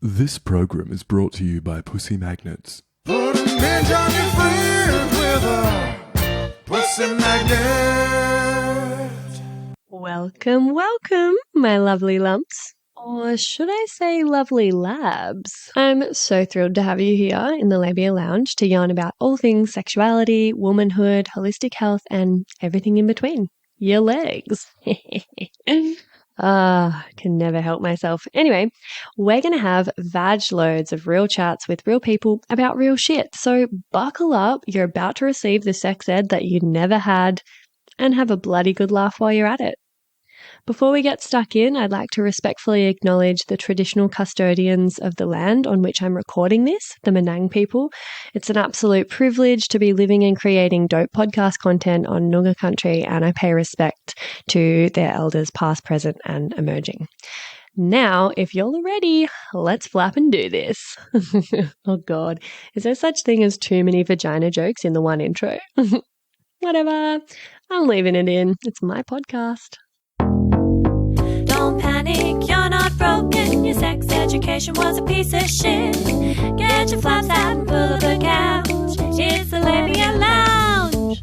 This program is brought to you by Pussy Magnets. Put a midge on your friends with a pussy magnet. Welcome, my lovely lumps. Or should I say lovely labs? I'm so thrilled to have you here in the Labia Lounge to yarn about all things sexuality, womanhood, holistic health, and everything in between. Your legs. Can never help myself. Anyway, we're going to have vag loads of real chats with real people about real shit. So buckle up. You're about to receive the sex ed that you never had and have a bloody good laugh while you're at it. Before we get stuck in, I'd like to respectfully acknowledge the traditional custodians of the land on which I'm recording this, the Menang people. It's an absolute privilege to be living and creating dope podcast content on Noongar country, and I pay respect to their elders past, present, and emerging. Now, if you're all ready, let's flap and do this. Oh God, is there such thing as too many vagina jokes in the one intro? Whatever, I'm leaving it in. It's my podcast. Don't panic, you're not broken. Your sex education was a piece of shit. Get your flaps out and pull up the couch. It's the Labia Lounge.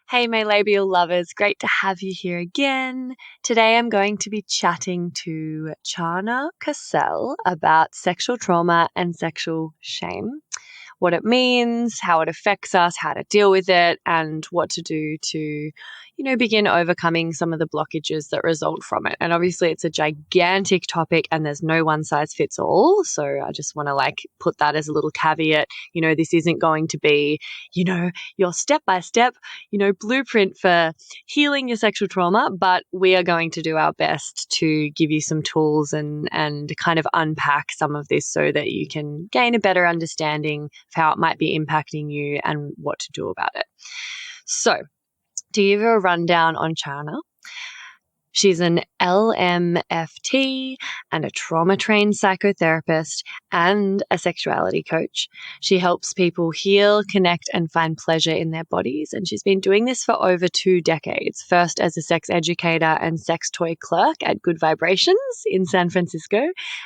Hey, my labial lovers. Great to have you here again. Today I'm going to be chatting to Charna Cassell about sexual trauma and sexual shame. What it means, how it affects us, how to deal with it, and what to do to, begin overcoming some of the blockages that result from it. And obviously it's a gigantic topic and there's no one size fits all. So I just want to put that as a little caveat. This isn't going to be, your step-by-step, blueprint for healing your sexual trauma, but we are going to do our best to give you some tools and kind of unpack some of this so that you can gain a better understanding of how it might be impacting you and what to do about it. So, to give you a rundown on Charna, she's an LMFT and a trauma-trained psychotherapist and a sexuality coach. She helps people heal, connect, and find pleasure in their bodies. And she's been doing this for over 2 decades, first as a sex educator and sex toy clerk at Good Vibrations in San Francisco,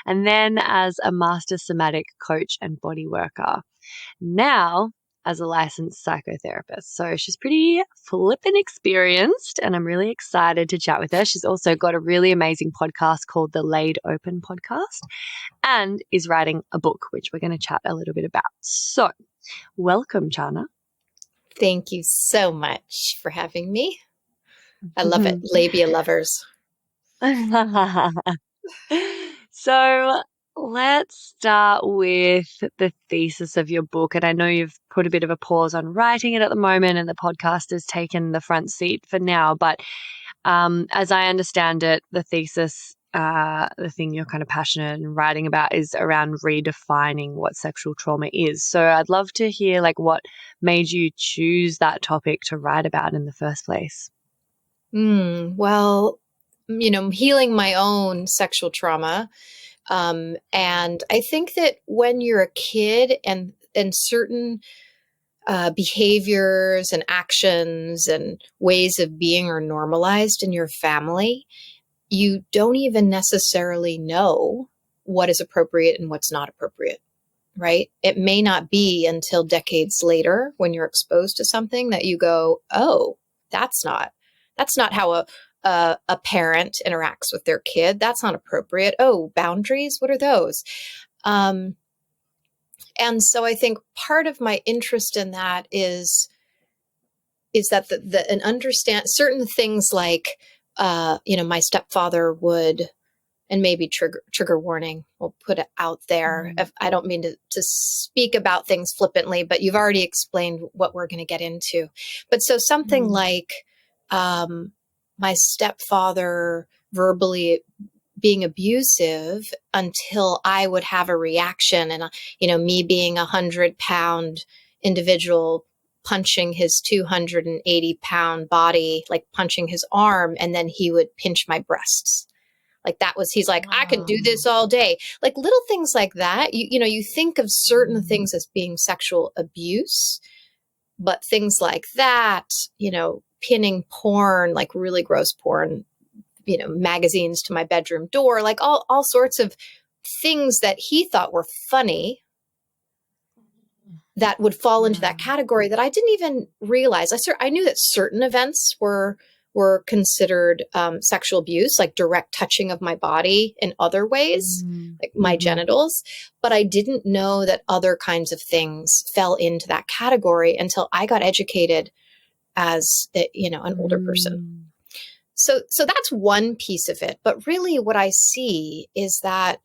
and then as a master somatic coach and body worker. Now, as a licensed psychotherapist. So she's pretty flippin' experienced and I'm really excited to chat with her. She's also got a really amazing podcast called the Laid Open Podcast and is writing a book, which we're going to chat a little bit about. So welcome, Charna. Thank you so much for having me. I love it. Labia lovers. So let's start with the thesis of your book. And I know you've put a bit of a pause on writing it at the moment and the podcast has taken the front seat for now. But as I understand it, the thesis, the thing you're kind of passionate and writing about is around redefining what sexual trauma is. So I'd love to hear what made you choose that topic to write about in the first place. Well, healing my own sexual trauma. And I think that when you're a kid and certain behaviors and actions and ways of being are normalized in your family, you don't even necessarily know what is appropriate and what's not appropriate, right? It may not be until decades later when you're exposed to something that you go, oh, that's not how a parent interacts with their kid. That's not appropriate. Oh, boundaries. What are those? And so I think part of my interest in that is that and understand certain things like, my stepfather would, and maybe trigger warning, we'll put it out there. If I don't mean to speak about things flippantly, but you've already explained what we're going to get into. But so something like, my stepfather verbally being abusive until I would have a reaction and, me being 100-pound individual punching his 280-pound body, punching his arm, and then he would pinch my breasts. He's like, I can do this all day. Little things like that. You think of certain things as being sexual abuse, but things like that, pinning porn, really gross porn, magazines to my bedroom door, all sorts of things that he thought were funny that would fall into that category that I didn't even realize. I knew that certain events were considered sexual abuse, like direct touching of my body in other ways, like my genitals. But I didn't know that other kinds of things fell into that category until I got educated as, an older person. So that's one piece of it. But really what I see is that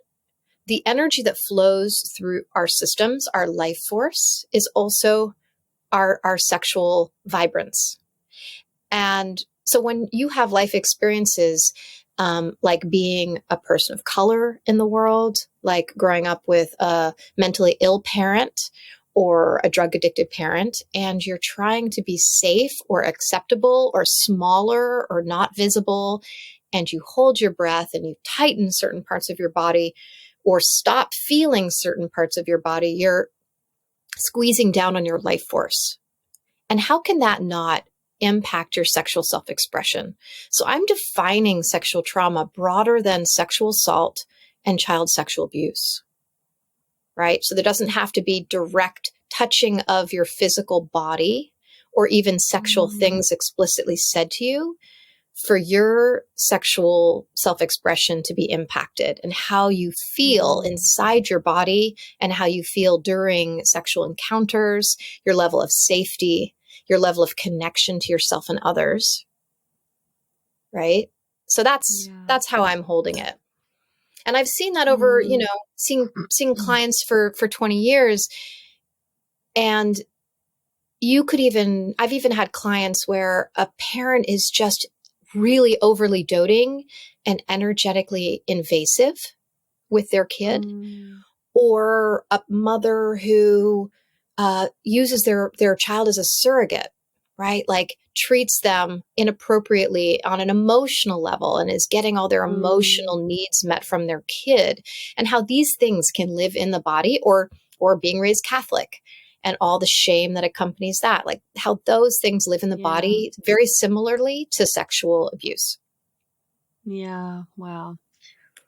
the energy that flows through our systems, our life force, is also our sexual vibrance. And so when you have life experiences, like being a person of color in the world, like growing up with a mentally ill parent or a drug addicted parent, and you're trying to be safe or acceptable or smaller or not visible, and you hold your breath and you tighten certain parts of your body or stop feeling certain parts of your body, you're squeezing down on your life force. And how can that not impact your sexual self-expression? So I'm defining sexual trauma broader than sexual assault and child sexual abuse, right? So there doesn't have to be direct touching of your physical body or even sexual things explicitly said to you for your sexual self-expression to be impacted, and how you feel inside your body and how you feel during sexual encounters, your level of safety, your level of connection to yourself and others, right? So that's how I'm holding it. And I've seen that over, seeing clients for 20 years. And I've even had clients where a parent is just really overly doting and energetically invasive with their kid, or a mother who uses their child as a surrogate, right? Like treats them inappropriately on an emotional level and is getting all their emotional needs met from their kid, and how these things can live in the body, or being raised Catholic and all the shame that accompanies that, like how those things live in the body very similarly to sexual abuse. Yeah. Wow.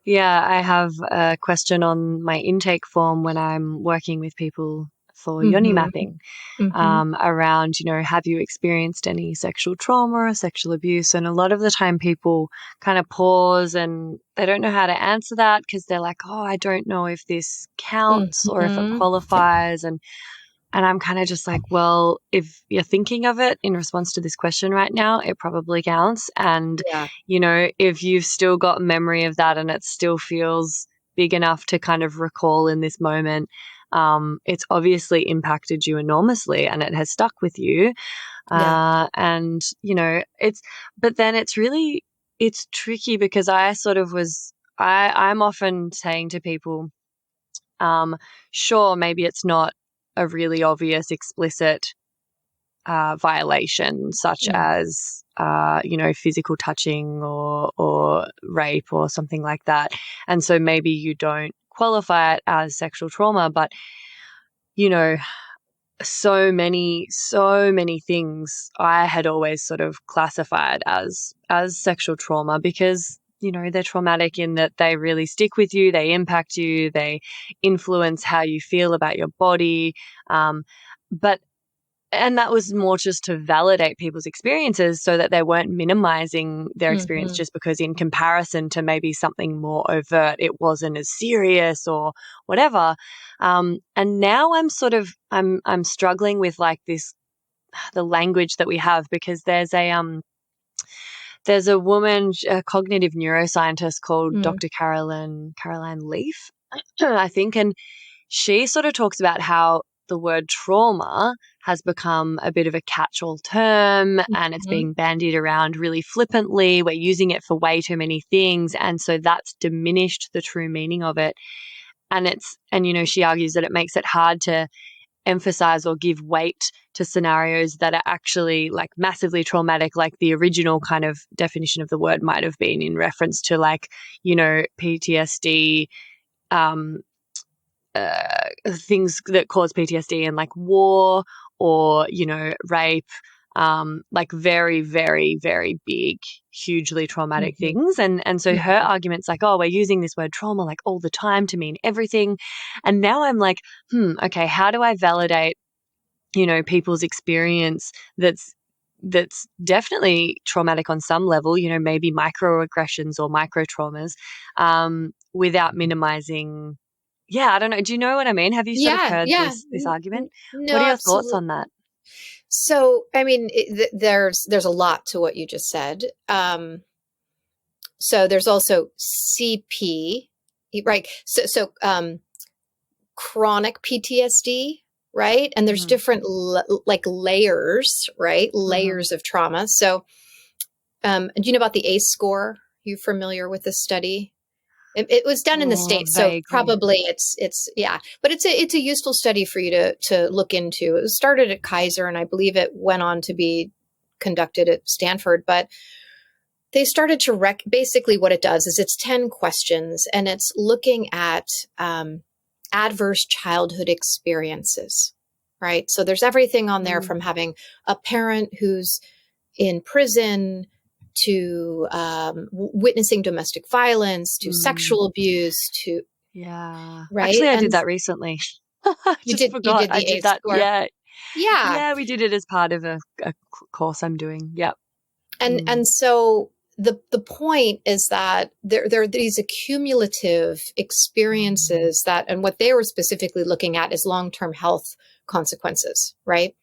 Yeah. I have a question on my intake form when I'm working with people for yoni mapping, around, have you experienced any sexual trauma or sexual abuse? And a lot of the time people kind of pause and they don't know how to answer that because they're like, oh, I don't know if this counts or if it qualifies. And I'm kind of just like, well, if you're thinking of it in response to this question right now, it probably counts. And, if you've still got memory of that and it still feels big enough to kind of recall in this moment, it's obviously impacted you enormously and it has stuck with you. And, but then it's tricky because I'm often saying to people, sure, maybe it's not a really obvious, explicit violation, such as, physical touching or rape or something like that. And so maybe you don't qualify it as sexual trauma, but, so many things I had always sort of classified as sexual trauma because they're traumatic in that they really stick with you, they impact you, they influence how you feel about your body. And that was more just to validate people's experiences so that they weren't minimizing their experience just because in comparison to maybe something more overt, it wasn't as serious or whatever. And now I'm struggling with like the language that we have, because there's a woman, a cognitive neuroscientist called Dr. Caroline Leaf, I think, and she sort of talks about how the word trauma has become a bit of a catch-all term and it's being bandied around really flippantly. We're using it for way too many things, and so that's diminished the true meaning of it. And she argues that it makes it hard to emphasize or give weight to scenarios that are actually like massively traumatic, like the original kind of definition of the word might have been in reference to like, PTSD, things that cause PTSD and like war or, rape, like very, very, very big, hugely traumatic Mm-hmm. things. And so her argument's like, oh, we're using this word trauma like all the time to mean everything. And now I'm like, okay, how do I validate, people's experience that's definitely traumatic on some level, maybe microaggressions or micro traumas, without minimizing. Yeah, I don't know. Do you know what I mean? Have you sort of Yeah, heard yeah. this argument? No, What are your thoughts absolutely. on that? So, I mean, there's a lot to what you just said. So there's also CP, right? So chronic PTSD, right? And there's different like layers, right? Layers of trauma. So, do you know about the ACE score? Are you familiar with this study? It was done in the States, so Vaguely. probably it's yeah, but it's a useful study for you to look into. It was started at Kaiser, and I believe it went on to be conducted at Stanford. But they started to basically what it does is it's 10 questions, and it's looking at adverse childhood experiences, right? So there's everything on there from having a parent who's in prison to witnessing domestic violence, to sexual abuse, to right. Actually, I And did that recently. I you just forgot. did the I did ACE that. score. Yeah. Yeah. Yeah, we did it as part of a course I'm doing. Yep. And so the point is that there are these accumulative experiences that, and what they were specifically looking at is long-term health consequences, right?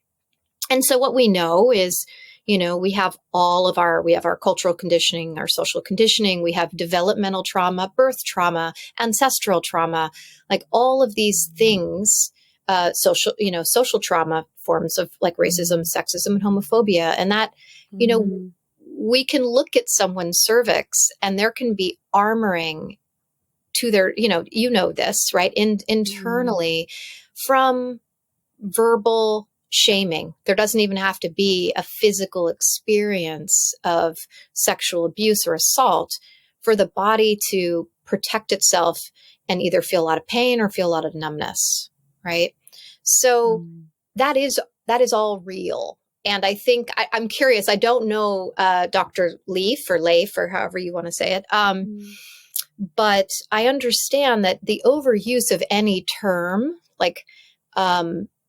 And so what we know is, we have our cultural conditioning, our social conditioning, we have developmental trauma, birth trauma, ancestral trauma, like all of these things, social trauma, forms of like racism, sexism, and homophobia. And that, we can look at someone's cervix and there can be armoring to their, this, right? Internally from verbal shaming. There doesn't even have to be a physical experience of sexual abuse or assault for the body to protect itself and either feel a lot of pain or feel a lot of numbness, right? So that is all real. And I think I'm curious. I don't know Dr. Leaf or however you want to say it. But I understand that the overuse of any term, like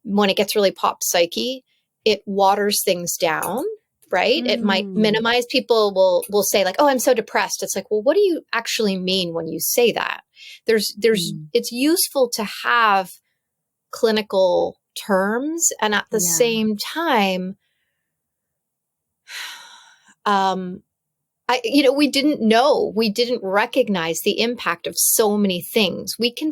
when it gets really pop psyche, it waters things down, right? It might minimize. People will say like, oh, I'm so depressed. It's like, well, what do you actually mean when you say that? It's useful to have clinical terms, and at the same time, we didn't recognize the impact of so many things. We can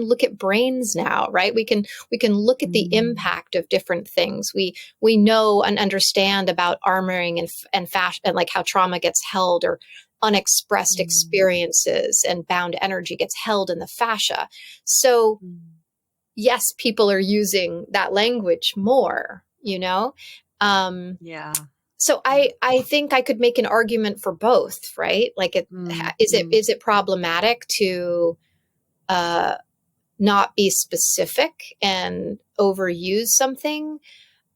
look at brains now, right? We can look at the impact of different things. We know and understand about armoring and fashion, and like how trauma gets held, or unexpressed experiences and bound energy gets held in the fascia. So yes, people are using that language more, So I think I could make an argument for both, right? Like, is it problematic to not be specific and overuse something?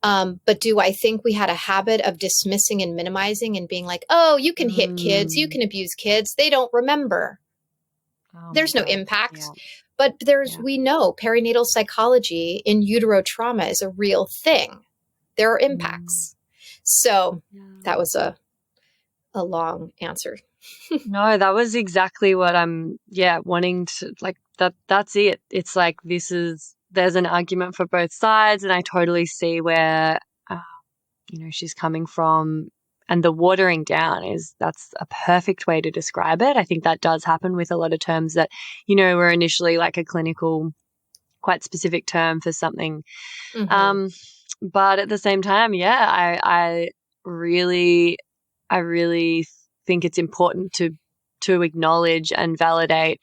But do I think we had a habit of dismissing and minimizing and being like, oh, you can hit kids, you can abuse kids, they don't remember. There's no impact. Yeah. But we know perinatal psychology in utero trauma is a real thing. There are impacts. So that was a long answer. No, that was exactly what I'm, wanting to, like, that's it. It's like, there's an argument for both sides, and I totally see where, she's coming from. And the watering down that's a perfect way to describe it. I think that does happen with a lot of terms that, were initially like a clinical, quite specific term for something. But at the same time, I really think it's important to acknowledge and validate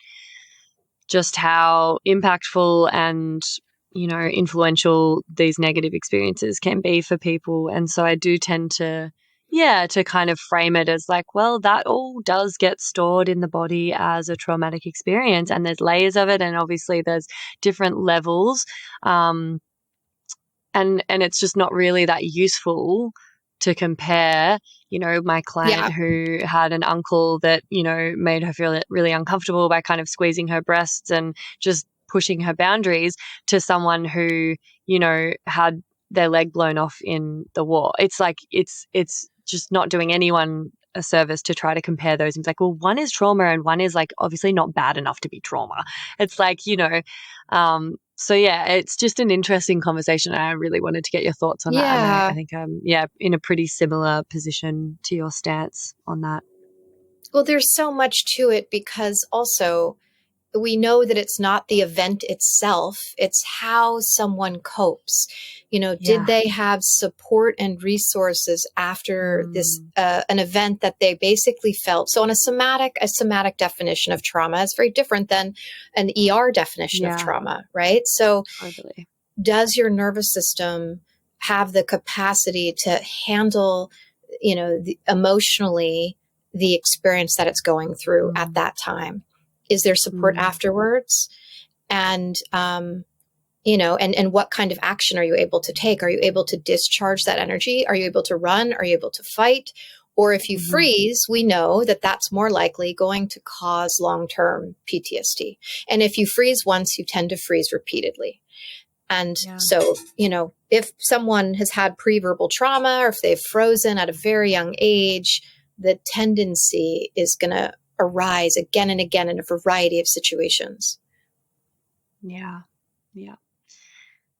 just how impactful and, influential these negative experiences can be for people. And so I do tend to kind of frame it as like, well, that all does get stored in the body as a traumatic experience, and there's layers of it, and obviously there's different levels. And it's just not really that useful to compare, my client who had an uncle that, made her feel really uncomfortable by kind of squeezing her breasts and just pushing her boundaries, to someone who, had their leg blown off in the war. It's like, it's just not doing anyone a service to try to compare those. It's like, well, one is trauma and one is like obviously not bad enough to be trauma. It's like, so yeah, it's just an interesting conversation. And I really wanted to get your thoughts on that. And I think I'm, in a pretty similar position to your stance on that. Well, there's so much to it, because also we know that it's not the event itself, it's how someone copes. Did they have support and resources after this, an event that they basically felt? So on a somatic definition of trauma is very different than an ER definition of trauma, right? So totally. Does your nervous system have the capacity to handle, emotionally the experience that it's going through at that time? Is there support afterwards? And, and what kind of action are you able to take? Are you able to discharge that energy? Are you able to run? Are you able to fight? Or if you freeze, we know that that's more likely going to cause long-term PTSD. And if you freeze once, you tend to freeze repeatedly. And so, if someone has had pre-verbal trauma, or if they've frozen at a very young age, the tendency is going to arise again and again in a variety of situations. Yeah.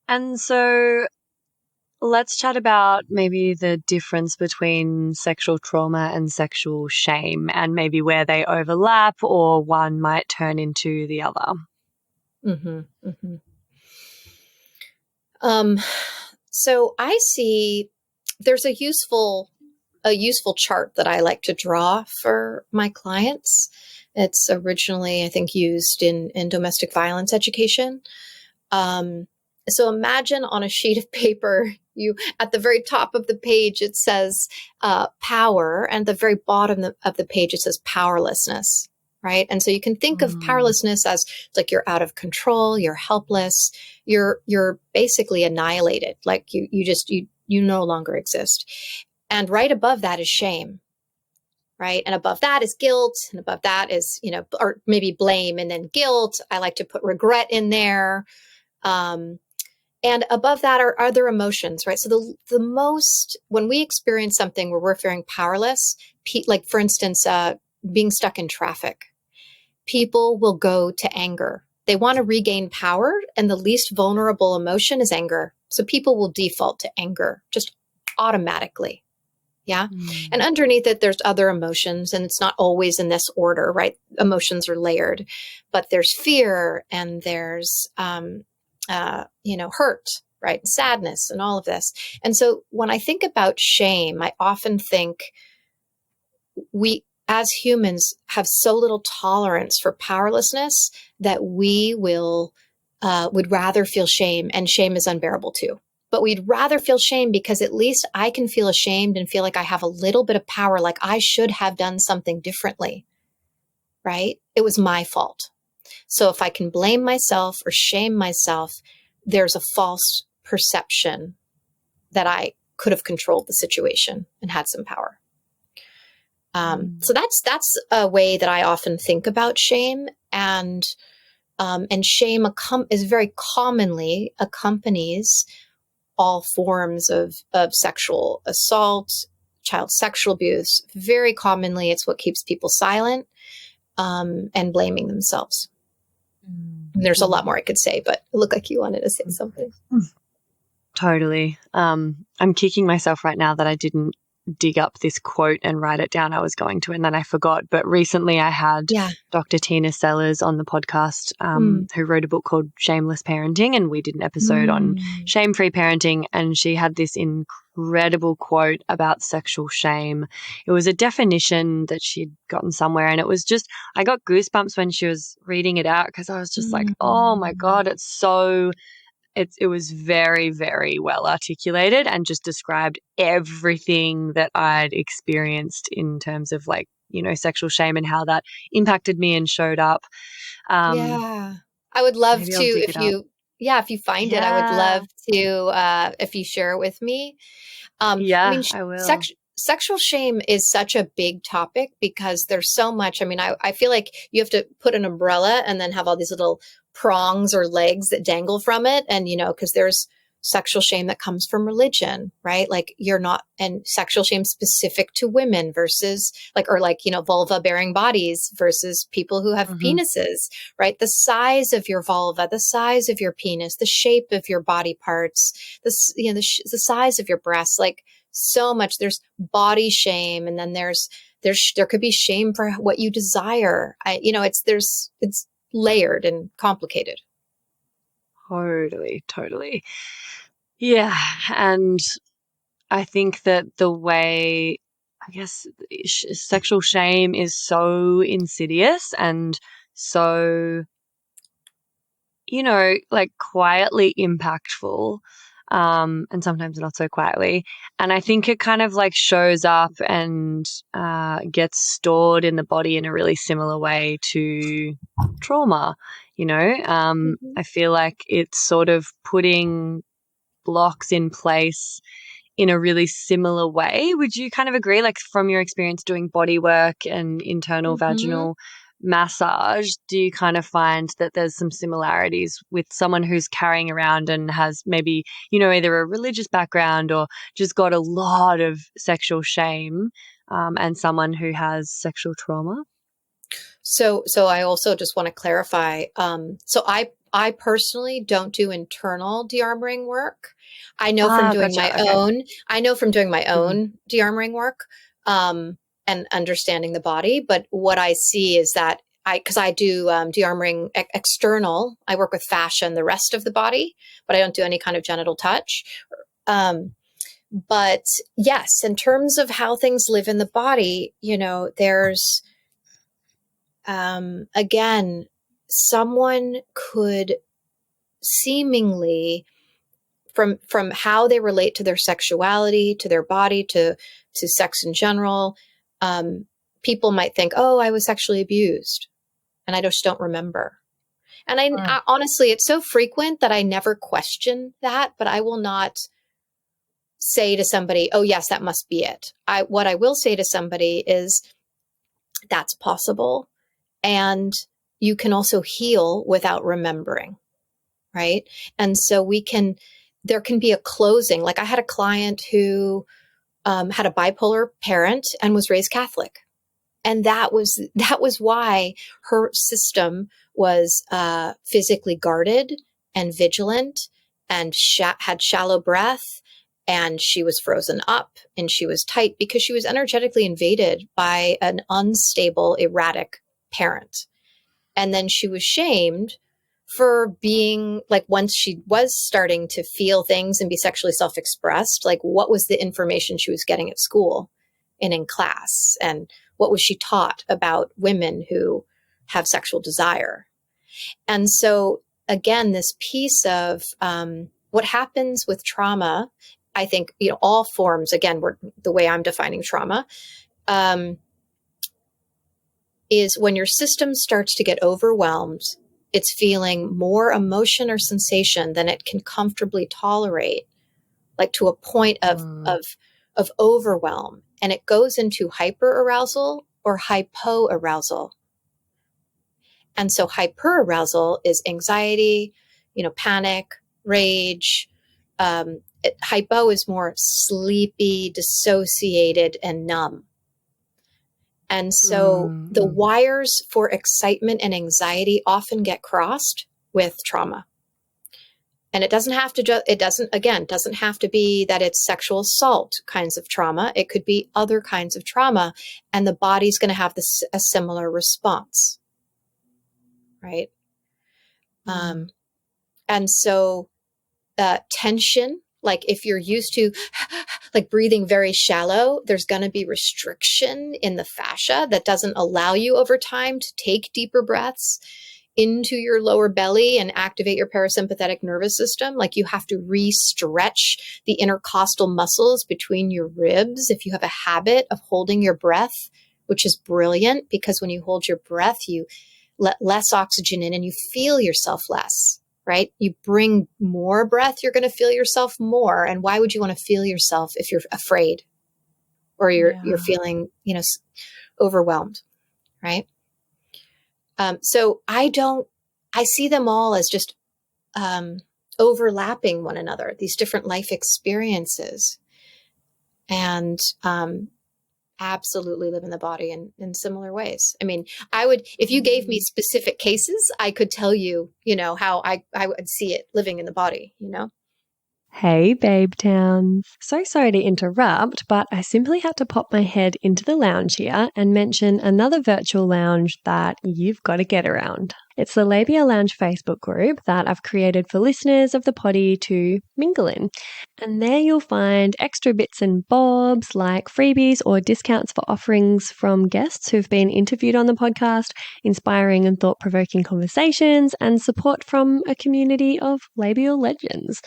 And so let's chat about maybe the difference between sexual trauma and sexual shame, and maybe where they overlap or one might turn into the other. So I see there's a useful chart that I like to draw for my clients. It's originally, I think, used in domestic violence education. So imagine on a sheet of paper, at the very top of the page, it says power, and at the very bottom of the page, it says powerlessness, right? And so you can think of powerlessness as like you're out of control, you're helpless, you're basically annihilated, like you no longer exist. And right above that is shame, right? And above that is guilt. And above that is, or maybe blame and then guilt. I like to put regret in there. And above that are other emotions, right? So when we experience something where we're feeling powerless, like for instance, being stuck in traffic, people will go to anger. They want to regain power, and the least vulnerable emotion is anger. So people will default to anger just automatically. Yeah. And underneath it, there's other emotions, and it's not always in this order, right? Emotions are layered, but there's fear, and there's, hurt, right? Sadness and all of this. And so when I think about shame, I often think we, as humans, have so little tolerance for powerlessness that we would rather feel shame, and shame is unbearable too. But we'd rather feel shame because at least I can feel ashamed and feel like I have a little bit of power, like I should have done something differently, right? It was my fault. So if I can blame myself or shame myself, there's a false perception that I could have controlled the situation and had some power. So that's a way that I often think about shame, and shame is very commonly accompanies all forms of sexual assault, child sexual abuse. Very commonly, it's what keeps people silent and blaming themselves. There's a lot more I could say, but it looked like you wanted to say something. Totally. I'm kicking myself right now that I didn't dig up this quote and write it down. I was going to, and then I forgot. But recently I had Dr. Tina Sellers on the podcast, who wrote a book called Shameless Parenting, and we did an episode on shame-free parenting, and she had this incredible quote about sexual shame. It was a definition that she'd gotten somewhere, and it was just, I got goosebumps when she was reading it out, because I was just like, oh my God, it was very, very well articulated and just described everything that I'd experienced in terms of sexual shame and how that impacted me and showed up. I would love to, if you find it, I would love to, if you share it with me. Yeah, I will. Sexual shame is such a big topic because there's so much. I mean, I feel like you have to put an umbrella and then have all these little prongs or legs that dangle from it. And, because there's sexual shame that comes from religion, right? Like and sexual shame specific to women versus vulva bearing bodies versus people who have penises, right? The size of your vulva, the size of your penis, the shape of your body parts, the size of your breasts, like so much. There's body shame. And then there could be shame for what you desire. It's layered and complicated. Totally. Yeah. And I think that the way, I guess, sexual shame is so insidious and so, quietly impactful, and sometimes not so quietly. And I think it kind of like shows up and gets stored in the body in a really similar way to trauma. I feel like it's sort of putting blocks in place in a really similar way. Would you kind of agree, like from your experience doing body work and internal vaginal massage, do you kind of find that there's some similarities with someone who's carrying around and has maybe, either a religious background or just got a lot of sexual shame, and someone who has sexual trauma? So I also just want to clarify. So I personally don't do internal de-armoring work. I know from doing my own de-armoring work, and understanding the body. But what I see is that because I do de-armoring external, I work with fascia and the rest of the body, but I don't do any kind of genital touch. But yes, in terms of how things live in the body, there's, again, someone could seemingly from how they relate to their sexuality, to their body, to sex in general, people might think, oh, I was sexually abused and I just don't remember. And I honestly, it's so frequent that I never question that, but I will not say to somebody, oh yes, that must be it. What I will say to somebody is that's possible. And you can also heal without remembering. Right. And so there can be a closing. Like I had a client who had a bipolar parent and was raised Catholic. And that was why her system was physically guarded and vigilant and had shallow breath. And she was frozen up and she was tight because she was energetically invaded by an unstable, erratic parent. And then she was shamed for being like, once she was starting to feel things and be sexually self-expressed, like what was the information she was getting at school and in class? And what was she taught about women who have sexual desire? And so again, this piece of what happens with trauma, I think, all forms, again, the way I'm defining trauma, is when your system starts to get overwhelmed, it's feeling more emotion or sensation than it can comfortably tolerate, like to a point of overwhelm. And it goes into hyperarousal or hypoarousal. And so hyperarousal is anxiety, panic, rage. Hypo is more sleepy, dissociated, and numb. And so the wires for excitement and anxiety often get crossed with trauma. And it doesn't have to doesn't have to be that it's sexual assault kinds of trauma. It could be other kinds of trauma, and the body's going to have a similar response. Right. And so tension, like if you're used to like breathing very shallow, there's going to be restriction in the fascia that doesn't allow you over time to take deeper breaths into your lower belly and activate your parasympathetic nervous system. Like you have to re-stretch the intercostal muscles between your ribs if you have a habit of holding your breath, which is brilliant because when you hold your breath, you let less oxygen in and you feel yourself less, right? You bring more breath, you're going to feel yourself more. And why would you want to feel yourself if you're afraid or you're feeling, overwhelmed, right? So I see them all as just overlapping one another, these different life experiences, and absolutely live in the body in similar ways. I mean, if you gave me specific cases, I could tell you, how I would see it living in the body, Hey, Babe Towns. So sorry to interrupt, but I simply had to pop my head into the lounge here and mention another virtual lounge that you've got to get around. It's the Labia Lounge Facebook group that I've created for listeners of the poddy to mingle in. And there you'll find extra bits and bobs like freebies or discounts for offerings from guests who've been interviewed on the podcast, inspiring and thought-provoking conversations, and support from a community of labial legends.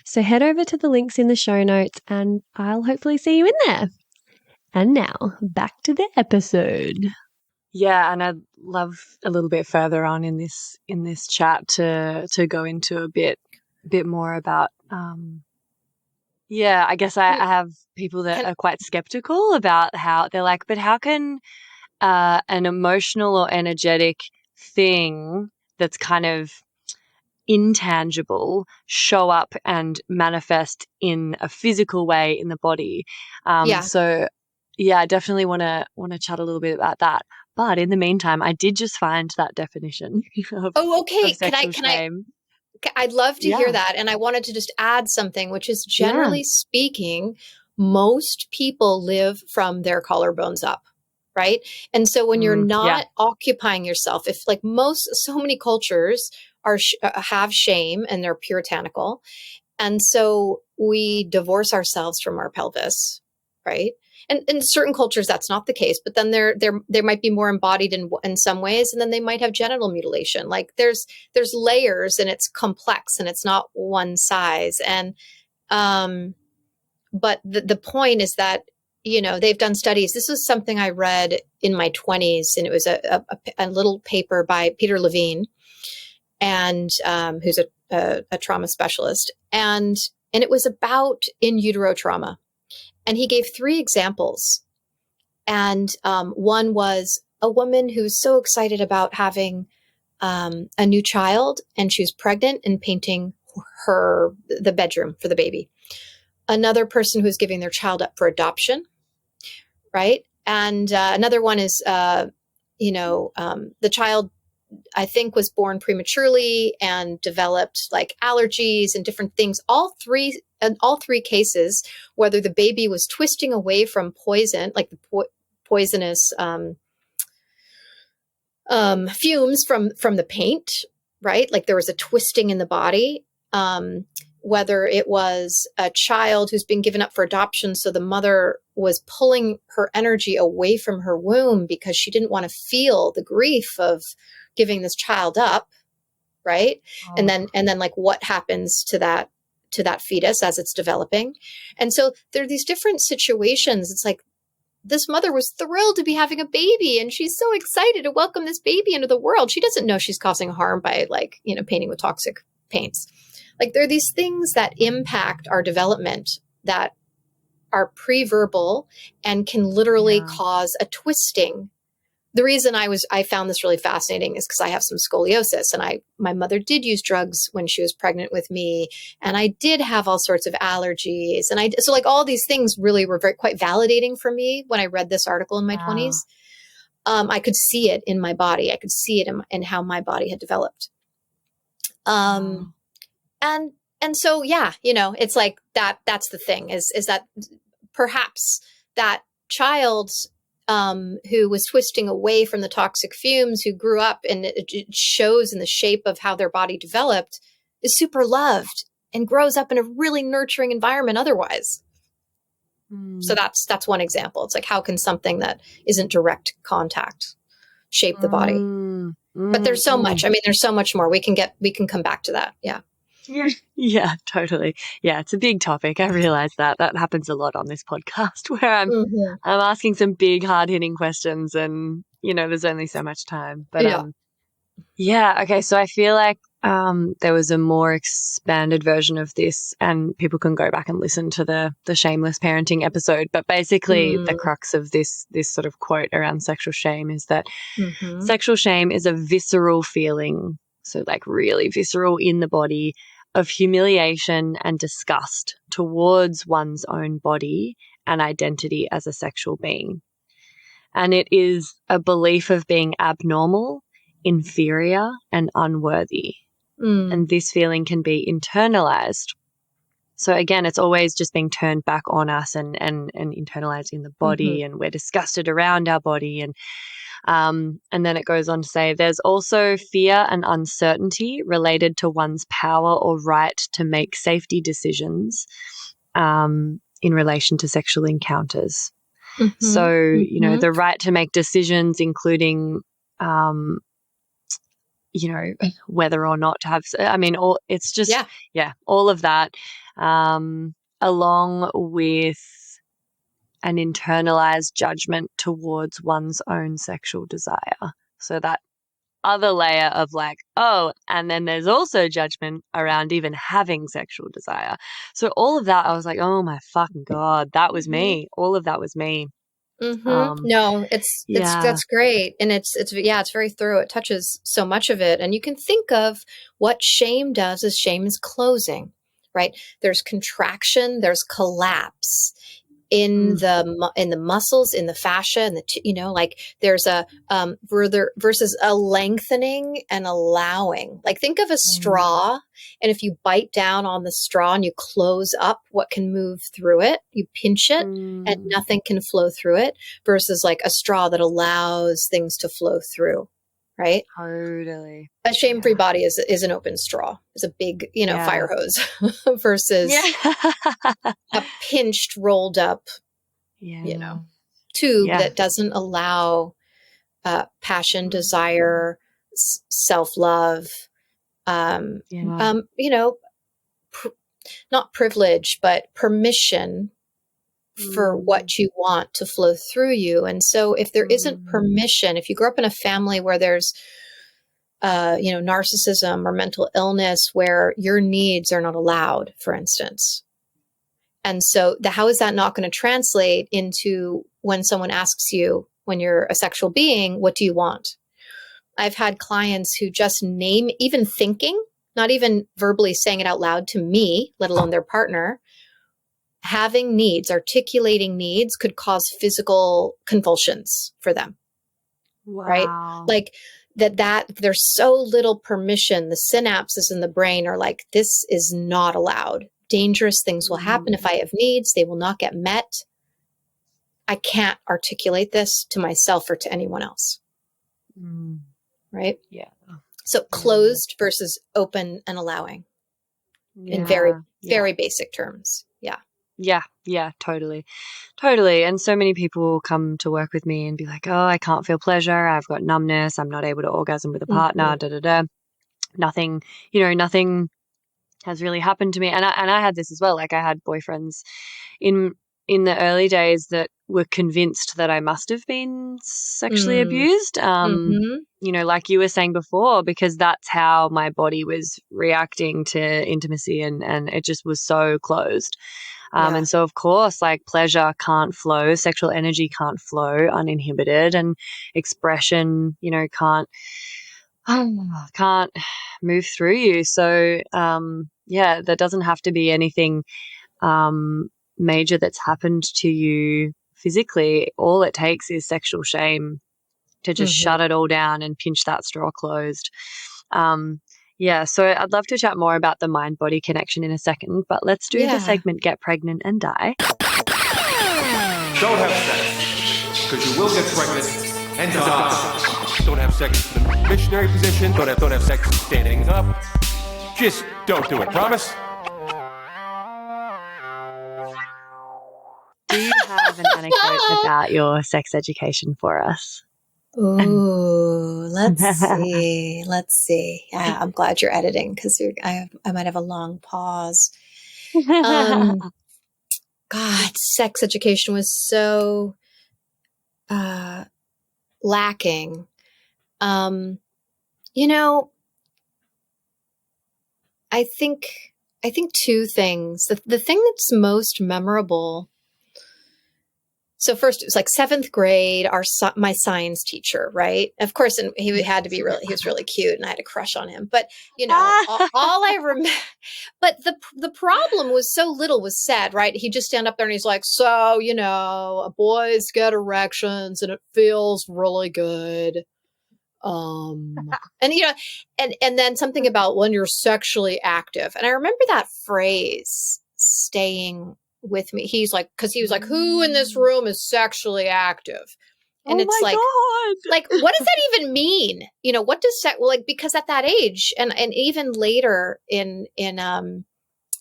So head over to the links in the show notes and I'll hopefully see you in there. And now, back to the episode. Yeah, and I'd love a little bit further on in this chat to go into a bit more about I guess I have people that are quite skeptical about how they're like, but how can an emotional or energetic thing that's kind of intangible show up and manifest in a physical way in the body? So I definitely want to chat a little bit about that. But in the meantime, I did just find that definition of, okay. of sexual shame. I'd love to hear that. And I wanted to just add something, which is generally speaking, most people live from their collarbones up, right? And so when you're not occupying yourself, if like so many cultures have shame and they're puritanical. And so we divorce ourselves from our pelvis, right? And in certain cultures, that's not the case, but then they might be more embodied in some ways. And then they might have genital mutilation. Like there's layers and it's complex and it's not one size. And, but the point is that, they've done studies. This was something I read in my 20s, and it was a little paper by Peter Levine, and who's a trauma specialist. And it was about in utero trauma. And he gave 3 examples. And one was a woman who's so excited about having a new child, and she was pregnant and painting the bedroom for the baby. Another person who's giving their child up for adoption, right? And another one is, the child, I think, was born prematurely and developed like allergies and different things. In all three cases, whether the baby was twisting away from poison, like the poisonous fumes from the paint, right? Like there was a twisting in the body. Whether it was a child who's been given up for adoption, so the mother was pulling her energy away from her womb because she didn't want to feel the grief of giving this child up, right? Oh. And then like what happens to that fetus as it's developing. And so there are these different situations. It's like this mother was thrilled to be having a baby, and she's so excited to welcome this baby into the world. She doesn't know she's causing harm by painting with toxic paints. Like there are these things that impact our development that are pre-verbal and can literally cause a twisting. The reason I found this really fascinating is because I have some scoliosis, and my mother did use drugs when she was pregnant with me, and I did have all sorts of allergies, and so like all these things really were quite validating for me when I read this article in my 20s. I could see it in my body. I could see it in how my body had developed. And so, it's like that's the thing is that perhaps that child who was twisting away from the toxic fumes, who grew up, and it shows in the shape of how their body developed, is super loved and grows up in a really nurturing environment otherwise. So that's one example. It's like, how can something that isn't direct contact shape the body? But there's so much. I mean, there's so much more. We can come back to that. Yeah. Yeah, totally. Yeah, it's a big topic. I realize that happens a lot on this podcast where I'm asking some big, hard-hitting questions, and there's only so much time. But okay. So I feel like there was a more expanded version of this, and people can go back and listen to the shameless parenting episode. But basically the crux of this sort of quote around sexual shame is that sexual shame is a visceral feeling, so like really visceral in the body, of humiliation and disgust towards one's own body and identity as a sexual being. And it is a belief of being abnormal, inferior, and unworthy. And this feeling can be internalized. So again, it's always just being turned back on us and internalized in the body, and we're disgusted around our body. And then it goes on to say there's also fear and uncertainty related to one's power or right to make safety decisions in relation to sexual encounters. So, you know, the right to make decisions, including you know, whether or not to have, I mean, all it's just, all of that, along with an internalized judgment towards one's own sexual desire. So that other layer of like, oh, and then there's also judgment around even having sexual desire. So all of that, I was like, oh my fucking God, that was me. All of that was me. No, it's that's great. And it's very thorough. It touches so much of it. And you can think of what shame does is shame is closing, right? There's contraction, there's collapse in the muscles, in the fascia, and like there's a versus a lengthening and allowing. Like think of a straw, and if you bite down on the straw and you close up what can move through it, you pinch it and nothing can flow through it, versus like a straw that allows things to flow through. Right? Totally. A shame-free body is an open straw. It's a big, fire hose versus a pinched, rolled up, tube that doesn't allow passion, desire, self-love, not privilege, but permission for what you want to flow through you. And so if there isn't permission, if you grow up in a family where there's, narcissism or mental illness where your needs are not allowed, for instance. And so how is that not going to translate into when someone asks you, when you're a sexual being, what do you want? I've had clients who just name, even thinking, not even verbally saying it out loud to me, let alone their partner, having needs, articulating needs could cause physical convulsions for them. Wow. Right? Like that there's so little permission. The synapses in the brain are like, this is not allowed. Dangerous things will happen if I have needs. They will not get met. I can't articulate this to myself or to anyone else. Right? Yeah. So closed versus open and allowing in very, very basic terms. Yeah. Yeah, totally. And so many people come to work with me and be like, oh, I can't feel pleasure. I've got numbness. I'm not able to orgasm with a partner, Nothing has really happened to me. And I had this as well. Like I had boyfriends in the early days that were convinced that I must have been sexually abused. Like you were saying before, because that's how my body was reacting to intimacy and it just was so closed. And so of course, like pleasure can't flow, sexual energy can't flow uninhibited, and expression, can't move through you. So, there doesn't have to be anything, major that's happened to you physically. All it takes is sexual shame to just shut it all down and pinch that straw closed. So I'd love to chat more about the mind-body connection in a second, but let's do the segment Get Pregnant and Die. Don't have sex, because you will get pregnant and die. Don't have sex in the missionary position. Don't have sex standing up. Just don't do it. Promise? Do you have an anecdote about your sex education for us? Ooh, let's see. Yeah, I'm glad you're editing because I might have a long pause. God, sex education was so lacking. I think two things. The thing that's most memorable. So first, it was like 7th grade. My science teacher, right? Of course, and he had to be he was really cute, and I had a crush on him. But all I remember. But the problem was so little was said, right? He'd just stand up there and he's like, so boys get erections, and it feels really good. And and then something about when you're sexually active. And I remember that phrase staying with me. He was like, who in this room is sexually active? And it's like, God. like, what does that even mean? What does because at that age and even later I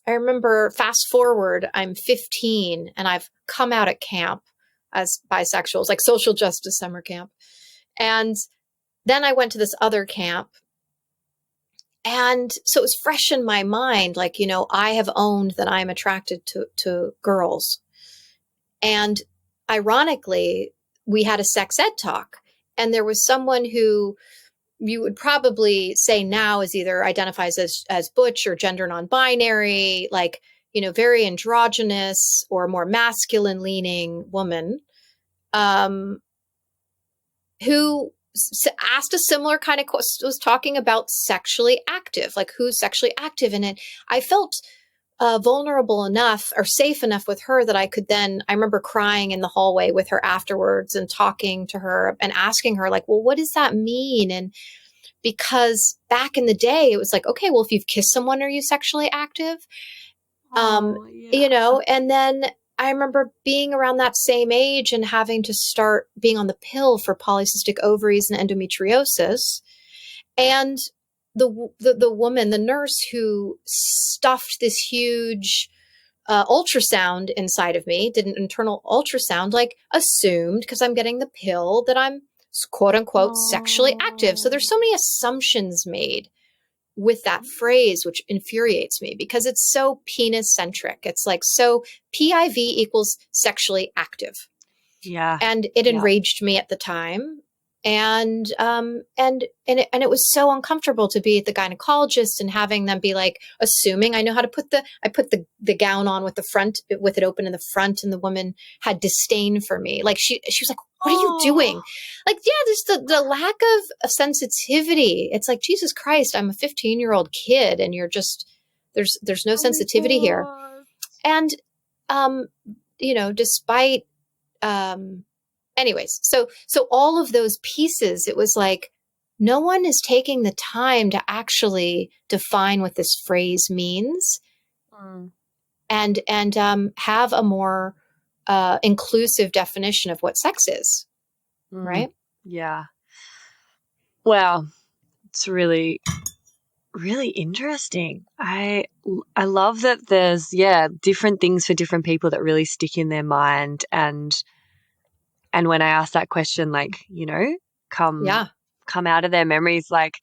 remember, fast forward, I'm 15 and I've come out at camp as bisexual. It's like social justice summer camp. And then I went to this other camp. And so it was fresh in my mind, like, I have owned that I'm attracted to girls. And ironically, we had a sex ed talk. And there was someone who you would probably say now is either identifies as butch or gender non-binary, like, very androgynous or more masculine leaning woman, who asked a similar kind of question, was talking about sexually active, like who's sexually active in it. I felt vulnerable enough or safe enough with her that I remember crying in the hallway with her afterwards and talking to her and asking her like, well, what does that mean? And because back in the day, it was like, okay, well, if you've kissed someone, are you sexually active? And then I remember being around that same age and having to start being on the pill for polycystic ovaries and endometriosis. And the woman, the nurse who stuffed this huge ultrasound inside of me, did an internal ultrasound, like assumed because I'm getting the pill that I'm quote unquote sexually active. So there's so many assumptions made with that phrase, which infuriates me because it's so penis centric. It's like, so PIV equals sexually active. Yeah. And it enraged me at the time. And it was so uncomfortable to be at the gynecologist and having them be like, assuming I know how to I put the gown on with it open in the front, and the woman had disdain for me. Like she was like, what are you doing? Like, yeah, there's the lack of sensitivity. It's like, Jesus Christ, I'm a 15-year-old kid and you're just, there's no sensitivity here. And, despite, anyways, so all of those pieces, it was like, no one is taking the time to actually define what this phrase means and have a more inclusive definition of what sex is. Right? Yeah. Wow. It's really, really interesting. I love that there's, different things for different people that really stick in their mind. And when I ask that question, like, come out of their memories, like,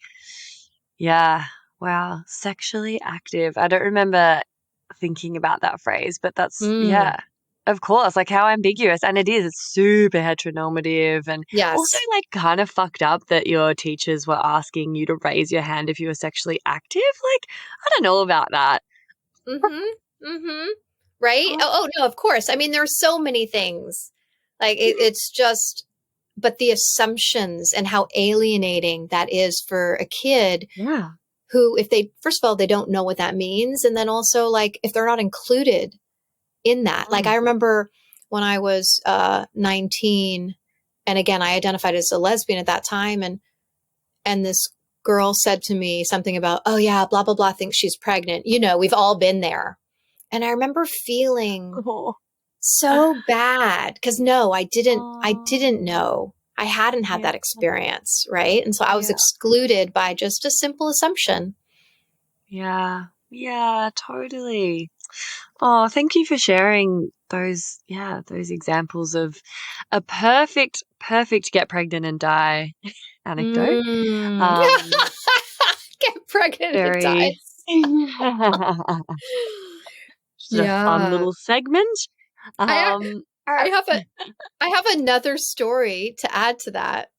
wow, sexually active. I don't remember thinking about that phrase, but that's, of course, like how ambiguous. And it is, it's super heteronormative and also like kind of fucked up that your teachers were asking you to raise your hand if you were sexually active. Like, I don't know about that. Right? Oh, no, of course. I mean, there are so many things. Like it's just, but the assumptions and how alienating that is for a kid who, if they, first of all, they don't know what that means. And then also like, if they're not included in that, like I remember when I was 19, and again, I identified as a lesbian at that time. And this girl said to me something about, oh yeah, blah, blah, blah, thinks she's pregnant. We've all been there. And I remember feeling so bad because I didn't know. I hadn't had that experience. Right. And so I was excluded by just a simple assumption. Yeah. Yeah, totally. Oh, thank you for sharing those examples of a perfect get pregnant and die anecdote. Get pregnant and die. Just a fun little segment. I have another story to add to that.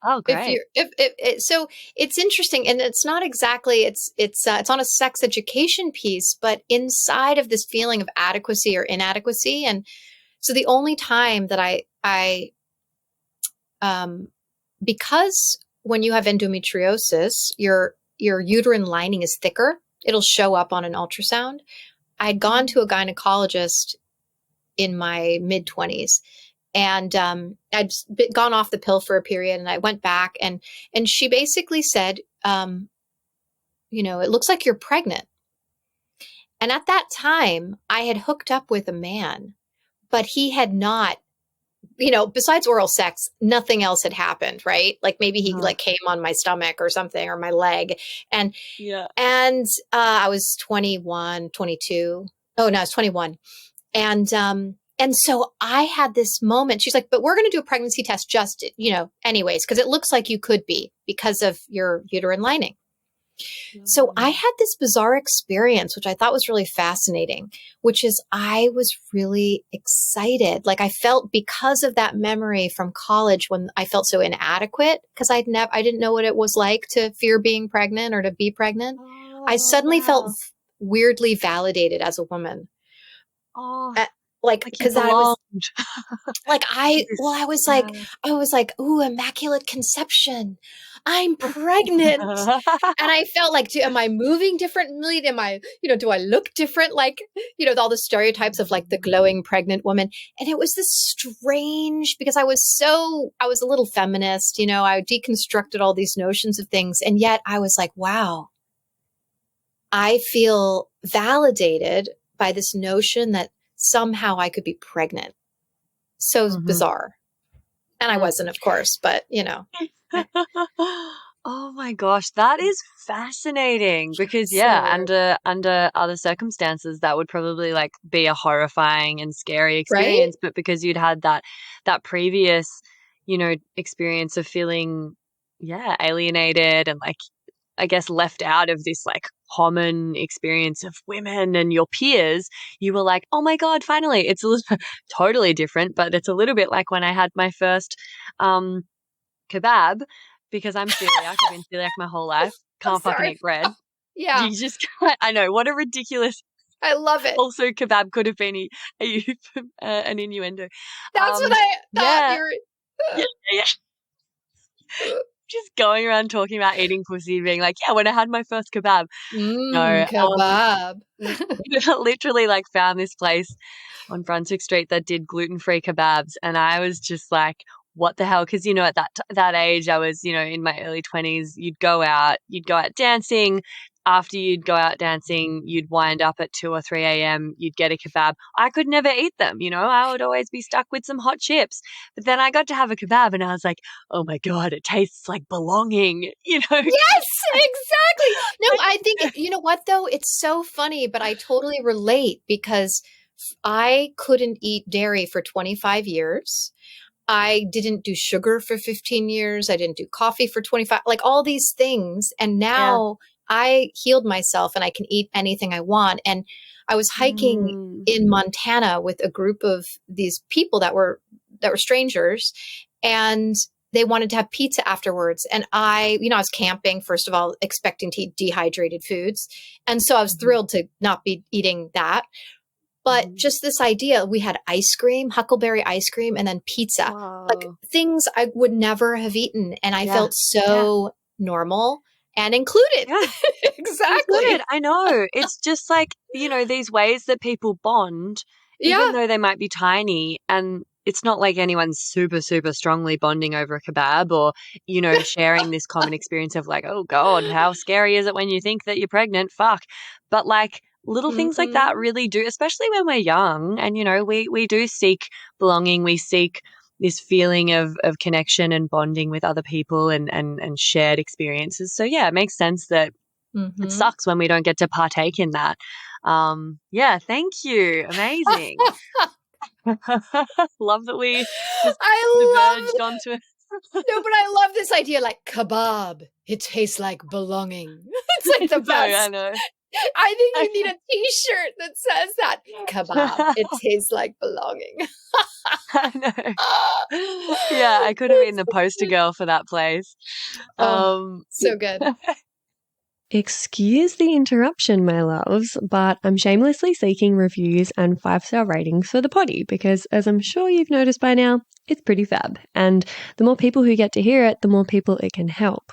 Oh, If great. you so it's interesting, and it's not exactly it's on a sex education piece, but inside of this feeling of adequacy or inadequacy. And so the only time that I because when you have endometriosis, your uterine lining is thicker. It'll show up on an ultrasound. I'd gone to a gynecologist in my mid-20s, and I'd gone off the pill for a period, and I went back, and she basically said, it looks like you're pregnant. And at that time, I had hooked up with a man, but he had not, besides oral sex, nothing else had happened, right? Like maybe he like came on my stomach or something, or my leg. And I was 21, 22. Oh, no, I was 21. And so I had this moment. She's like, but we're going to do a pregnancy test just, anyways, because it looks like you could be because of your uterine lining. So I had this bizarre experience, which I thought was really fascinating, which is I was really excited. Like I felt, because of that memory from college when I felt so inadequate, because I didn't know what it was like to fear being pregnant or to be pregnant. I suddenly felt weirdly validated as a woman. Because I was like, I was like, ooh, immaculate conception. I'm pregnant. And I felt like, am I moving differently? Am I, do I look different? Like, all the stereotypes of like the glowing pregnant woman. And it was this strange, because I was a little feminist, I deconstructed all these notions of things. And yet I was like, wow, I feel validated by this notion that somehow I could be pregnant. So bizarre. And I wasn't, of course, but Oh my gosh, that is fascinating, because under other circumstances that would probably like be a horrifying and scary experience, right? But because you'd had that previous, experience of feeling alienated and like, I guess, left out of this like common experience of women and your peers, you were like, oh my God, finally. It's a little totally different, but it's a little bit like when I had my first kebab, because I'm celiac. I've been celiac my whole life. Can't fucking eat bread. Yeah. You just, I know, what a ridiculous. I love it. Also, kebab could have been an innuendo. That's what I thought. Yeah. Just going around talking about eating pussy, being like, yeah, when I had my first kebab. Kebab. Literally like found this place on Brunswick Street that did gluten-free kebabs. And I was just like, what the hell? Because, at that age, I was, in my early 20s, you'd go out dancing. After you'd go out dancing, you'd wind up at 2 or 3 a.m., you'd get a kebab. I could never eat them, I would always be stuck with some hot chips. But then I got to have a kebab and I was like, oh my God, it tastes like belonging, Yes, exactly. No, I think, you know what though? It's so funny, but I totally relate, because I couldn't eat dairy for 25 years. I didn't do sugar for 15 years. I didn't do coffee for 25, like all these things. And now I healed myself and I can eat anything I want. And I was hiking in Montana with a group of these people that were strangers, and they wanted to have pizza afterwards. And I was camping, first of all, expecting to eat dehydrated foods. And so I was thrilled to not be eating that. But just this idea, we had ice cream, huckleberry ice cream, and then pizza, like things I would never have eaten. And I felt so normal and included. Yeah. Exactly. Included. I know. It's just like, these ways that people bond, even though they might be tiny, and it's not like anyone's super, super strongly bonding over a kebab or, sharing this common experience of like, oh God, how scary is it when you think that you're pregnant? Fuck. But like, little things like that really do, especially when we're young, and, we do seek belonging. We seek this feeling of connection and bonding with other people and shared experiences. So yeah, it makes sense that it sucks when we don't get to partake in that. Thank you. Amazing. Love that we just diverged onto it. No, but I love this idea, like kebab. It tastes like belonging. It's like the best. I know. I think you need a t-shirt that says that. Kebab. It tastes like belonging. I know. Yeah, I could have been the poster girl for that place. So good. Excuse the interruption, my loves, but I'm shamelessly seeking reviews and 5-star ratings for the potty because, as I'm sure you've noticed by now, it's pretty fab. And the more people who get to hear it, the more people it can help.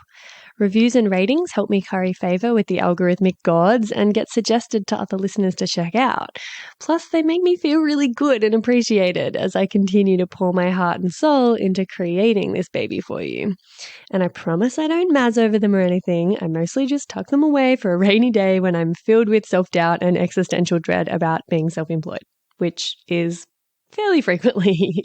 Reviews and ratings help me curry favour with the algorithmic gods and get suggested to other listeners to check out. Plus, they make me feel really good and appreciated as I continue to pour my heart and soul into creating this baby for you. And I promise I don't mazz over them or anything. I mostly just tuck them away for a rainy day when I'm filled with self-doubt and existential dread about being self-employed, which is fairly frequently.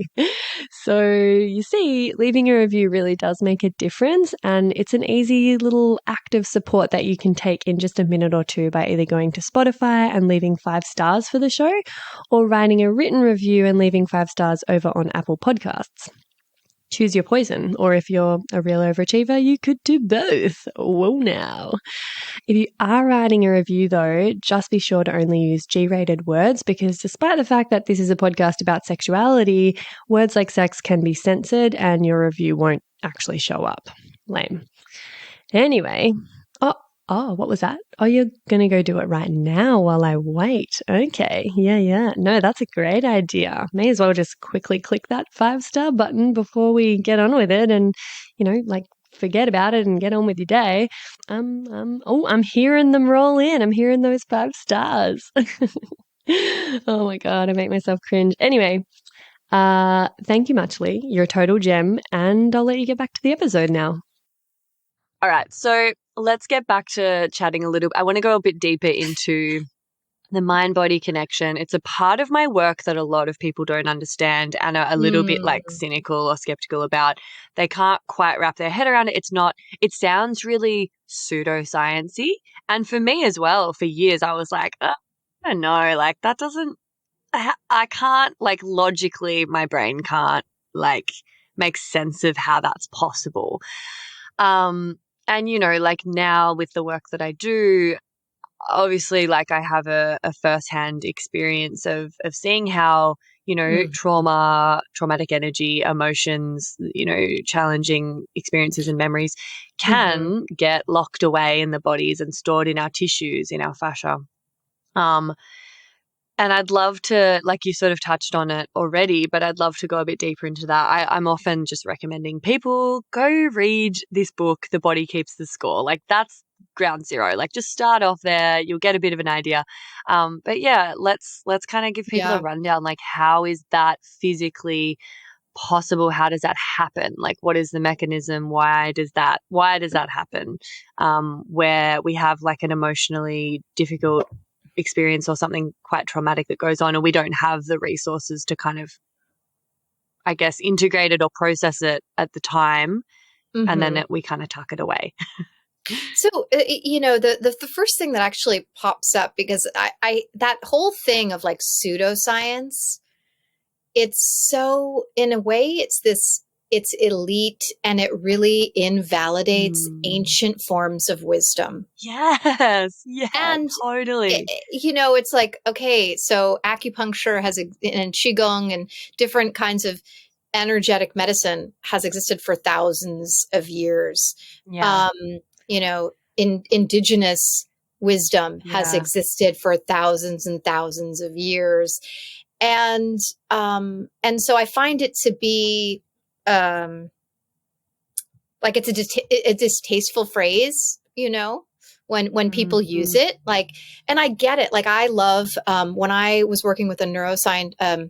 So you see, leaving a review really does make a difference, and it's an easy little act of support that you can take in just a minute or two by either going to Spotify and leaving 5 stars for the show or writing a written review and leaving 5 stars over on Apple Podcasts. Choose your poison, or if you're a real overachiever, you could do both. Whoa now. If you are writing a review though, just be sure to only use G-rated words because despite the fact that this is a podcast about sexuality, words like sex can be censored and your review won't actually show up. Lame. Anyway, oh, what was that? Oh, you're going to go do it right now while I wait. Okay. Yeah. No, that's a great idea. May as well just quickly click that 5-star button before we get on with it and, forget about it and get on with your day. I'm hearing them roll in. I'm hearing those 5 stars. Oh my God, I make myself cringe. Anyway, thank you much, Lee. You're a total gem, and I'll let you get back to the episode now. All right, so let's get back to chatting a little. I want to go a bit deeper into the mind-body connection. It's a part of my work that a lot of people don't understand and are a little bit cynical or skeptical about. They can't quite wrap their head around it. It sounds really pseudoscience-y. And for me as well, for years, I was like, I don't know, that doesn't, I can't, logically, my brain can't, make sense of how that's possible. And, now with the work that I do, obviously, I have a firsthand experience of seeing how, trauma, traumatic energy, emotions, challenging experiences and memories can get locked away in the bodies and stored in our tissues, in our fascia. And I'd love to, you sort of touched on it already, but I'd love to go a bit deeper into that. I'm often just recommending people go read this book, The Body Keeps the Score. That's ground zero. Just start off there. You'll get a bit of an idea. But yeah, let's kind of give people a rundown. How is that physically possible? How does that happen? What is the mechanism? Why does that happen? Where we have an emotionally difficult experience or something quite traumatic that goes on and we don't have the resources to kind of, I guess, integrate it or process it at the time, and then we kind of tuck it away. So, the first thing that actually pops up, because I that whole thing of pseudoscience, it's so, in a way, it's elite and it really invalidates ancient forms of wisdom. Yes. Yeah, and totally. It's okay, so acupuncture and Qigong and different kinds of energetic medicine has existed for thousands of years. Yeah. Indigenous wisdom has existed for thousands and thousands of years. And so I find it to be, it's a distasteful phrase, when people use it, and I get it. I love, when I was working with a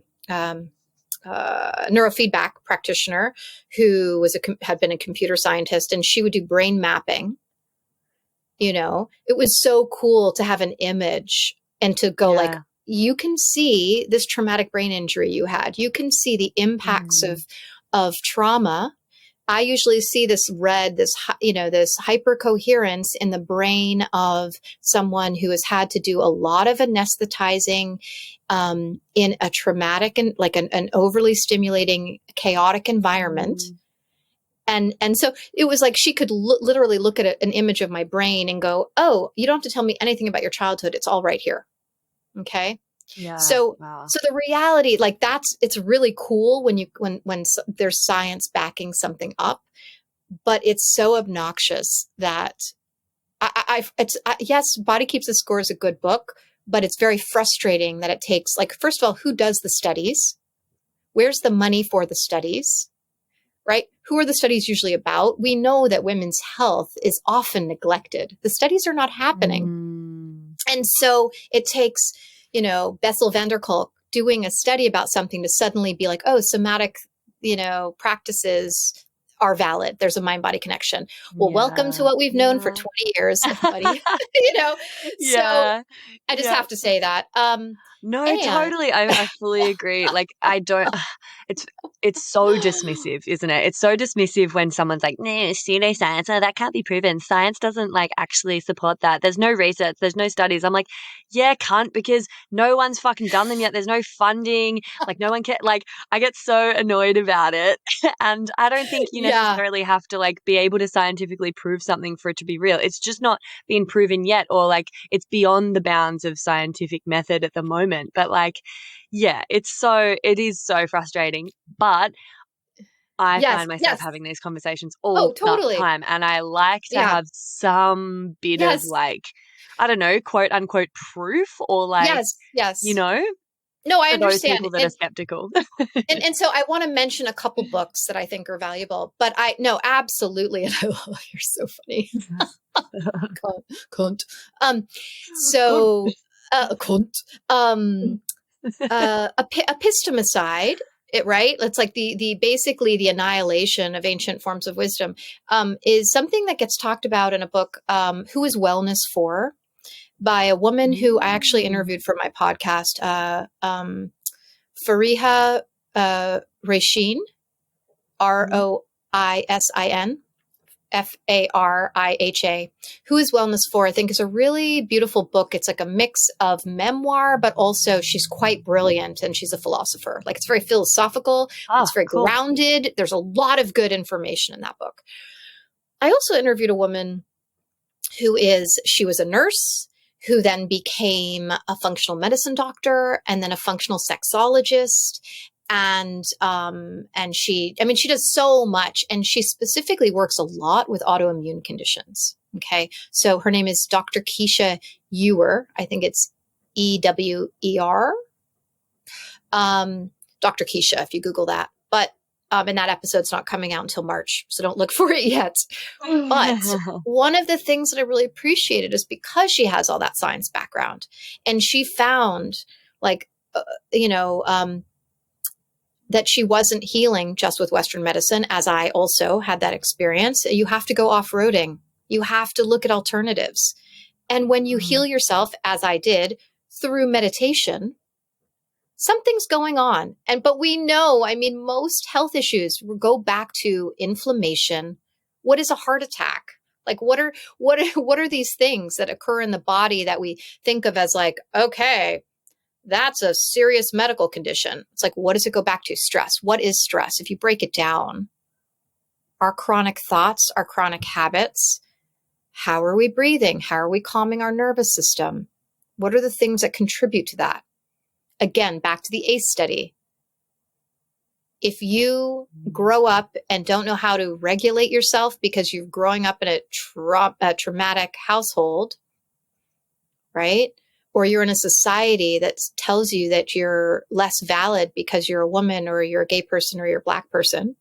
neurofeedback practitioner who had been a computer scientist, and she would do brain mapping. It was so cool to have an image and to go you can see this traumatic brain injury you had. You can see the impacts of trauma. I usually see this this hypercoherence in the brain of someone who has had to do a lot of anesthetizing in a traumatic and an overly stimulating, chaotic environment. And so it was like she could literally look at an image of my brain and go, oh, you don't have to tell me anything about your childhood. It's all right here. Okay. Yeah. So, Wow. so the reality, like it's really cool when there's science backing something up, but it's so obnoxious that yes, Body Keeps the Score is a good book, but it's very frustrating that it takes, like, first of all, who does the studies? Where's the money for the studies? Right? Who are the studies usually about? We know that women's health is often neglected. The studies are not happening. And so it takes, Bessel van der Kolk doing a study about something to suddenly be like, oh, somatic, practices are valid. There's a mind-body connection. Well, welcome to what we've known for 20 years, buddy. So I just have to say that. No, totally. I fully agree. Like, I don't, it's so dismissive, isn't it? It's so dismissive when someone's like, nah, pseudoscience, that can't be proven. Science doesn't actually support that. There's no research, there's no studies. I'm like, yeah, can't, because no one's fucking done them yet. There's no funding. No one can, I get so annoyed about it. And I don't think you necessarily have to be able to scientifically prove something for it to be real. It's just not been proven yet, or it's beyond the bounds of scientific method at the moment. But it is so frustrating. But I find myself having these conversations all the time, and I like to have some bit of I don't know, quote unquote proof, or No, I understand. Those people that are skeptical. and so I want to mention a couple books that I think are valuable, but absolutely. And you're so funny. Cunt. Epistemicide, right? It's like the basically the annihilation of ancient forms of wisdom, is something that gets talked about in a book, Who is Wellness For? By a woman who I actually interviewed for my podcast, Fariha Raishin, Roisin, Fariha. Who is Wellness For? I think is a really beautiful book. It's like a mix of memoir, but also she's quite brilliant, and she's a philosopher. It's very philosophical. It's very grounded. There's a lot of good information in that book. I also interviewed a woman she was a nurse, who then became a functional medicine doctor, and then a functional sexologist. And she does so much, and she specifically works a lot with autoimmune conditions. Okay. So her name is Dr. Keisha Ewer. I think it's Ewer. Dr. Keisha, if you Google that, but, and that episode's not coming out until March, so don't look for it yet. But one of the things that I really appreciated is because she has all that science background, and she found that she wasn't healing just with Western medicine, as I also had that experience. You have to go off-roading. You have to look at alternatives. And when you heal yourself, as I did, through meditation, something's going on. But we know, most health issues go back to inflammation. What is a heart attack? What are these things that occur in the body that we think of as okay, that's a serious medical condition? It's what does it go back to? Stress. What is stress? If you break it down, our chronic thoughts, our chronic habits, how are we breathing? How are we calming our nervous system? What are the things that contribute to that? Again, back to the ACE study. If you grow up and don't know how to regulate yourself because you're growing up in a traumatic household, right? Or you're in a society that tells you that you're less valid because you're a woman, or you're a gay person, or you're a Black person,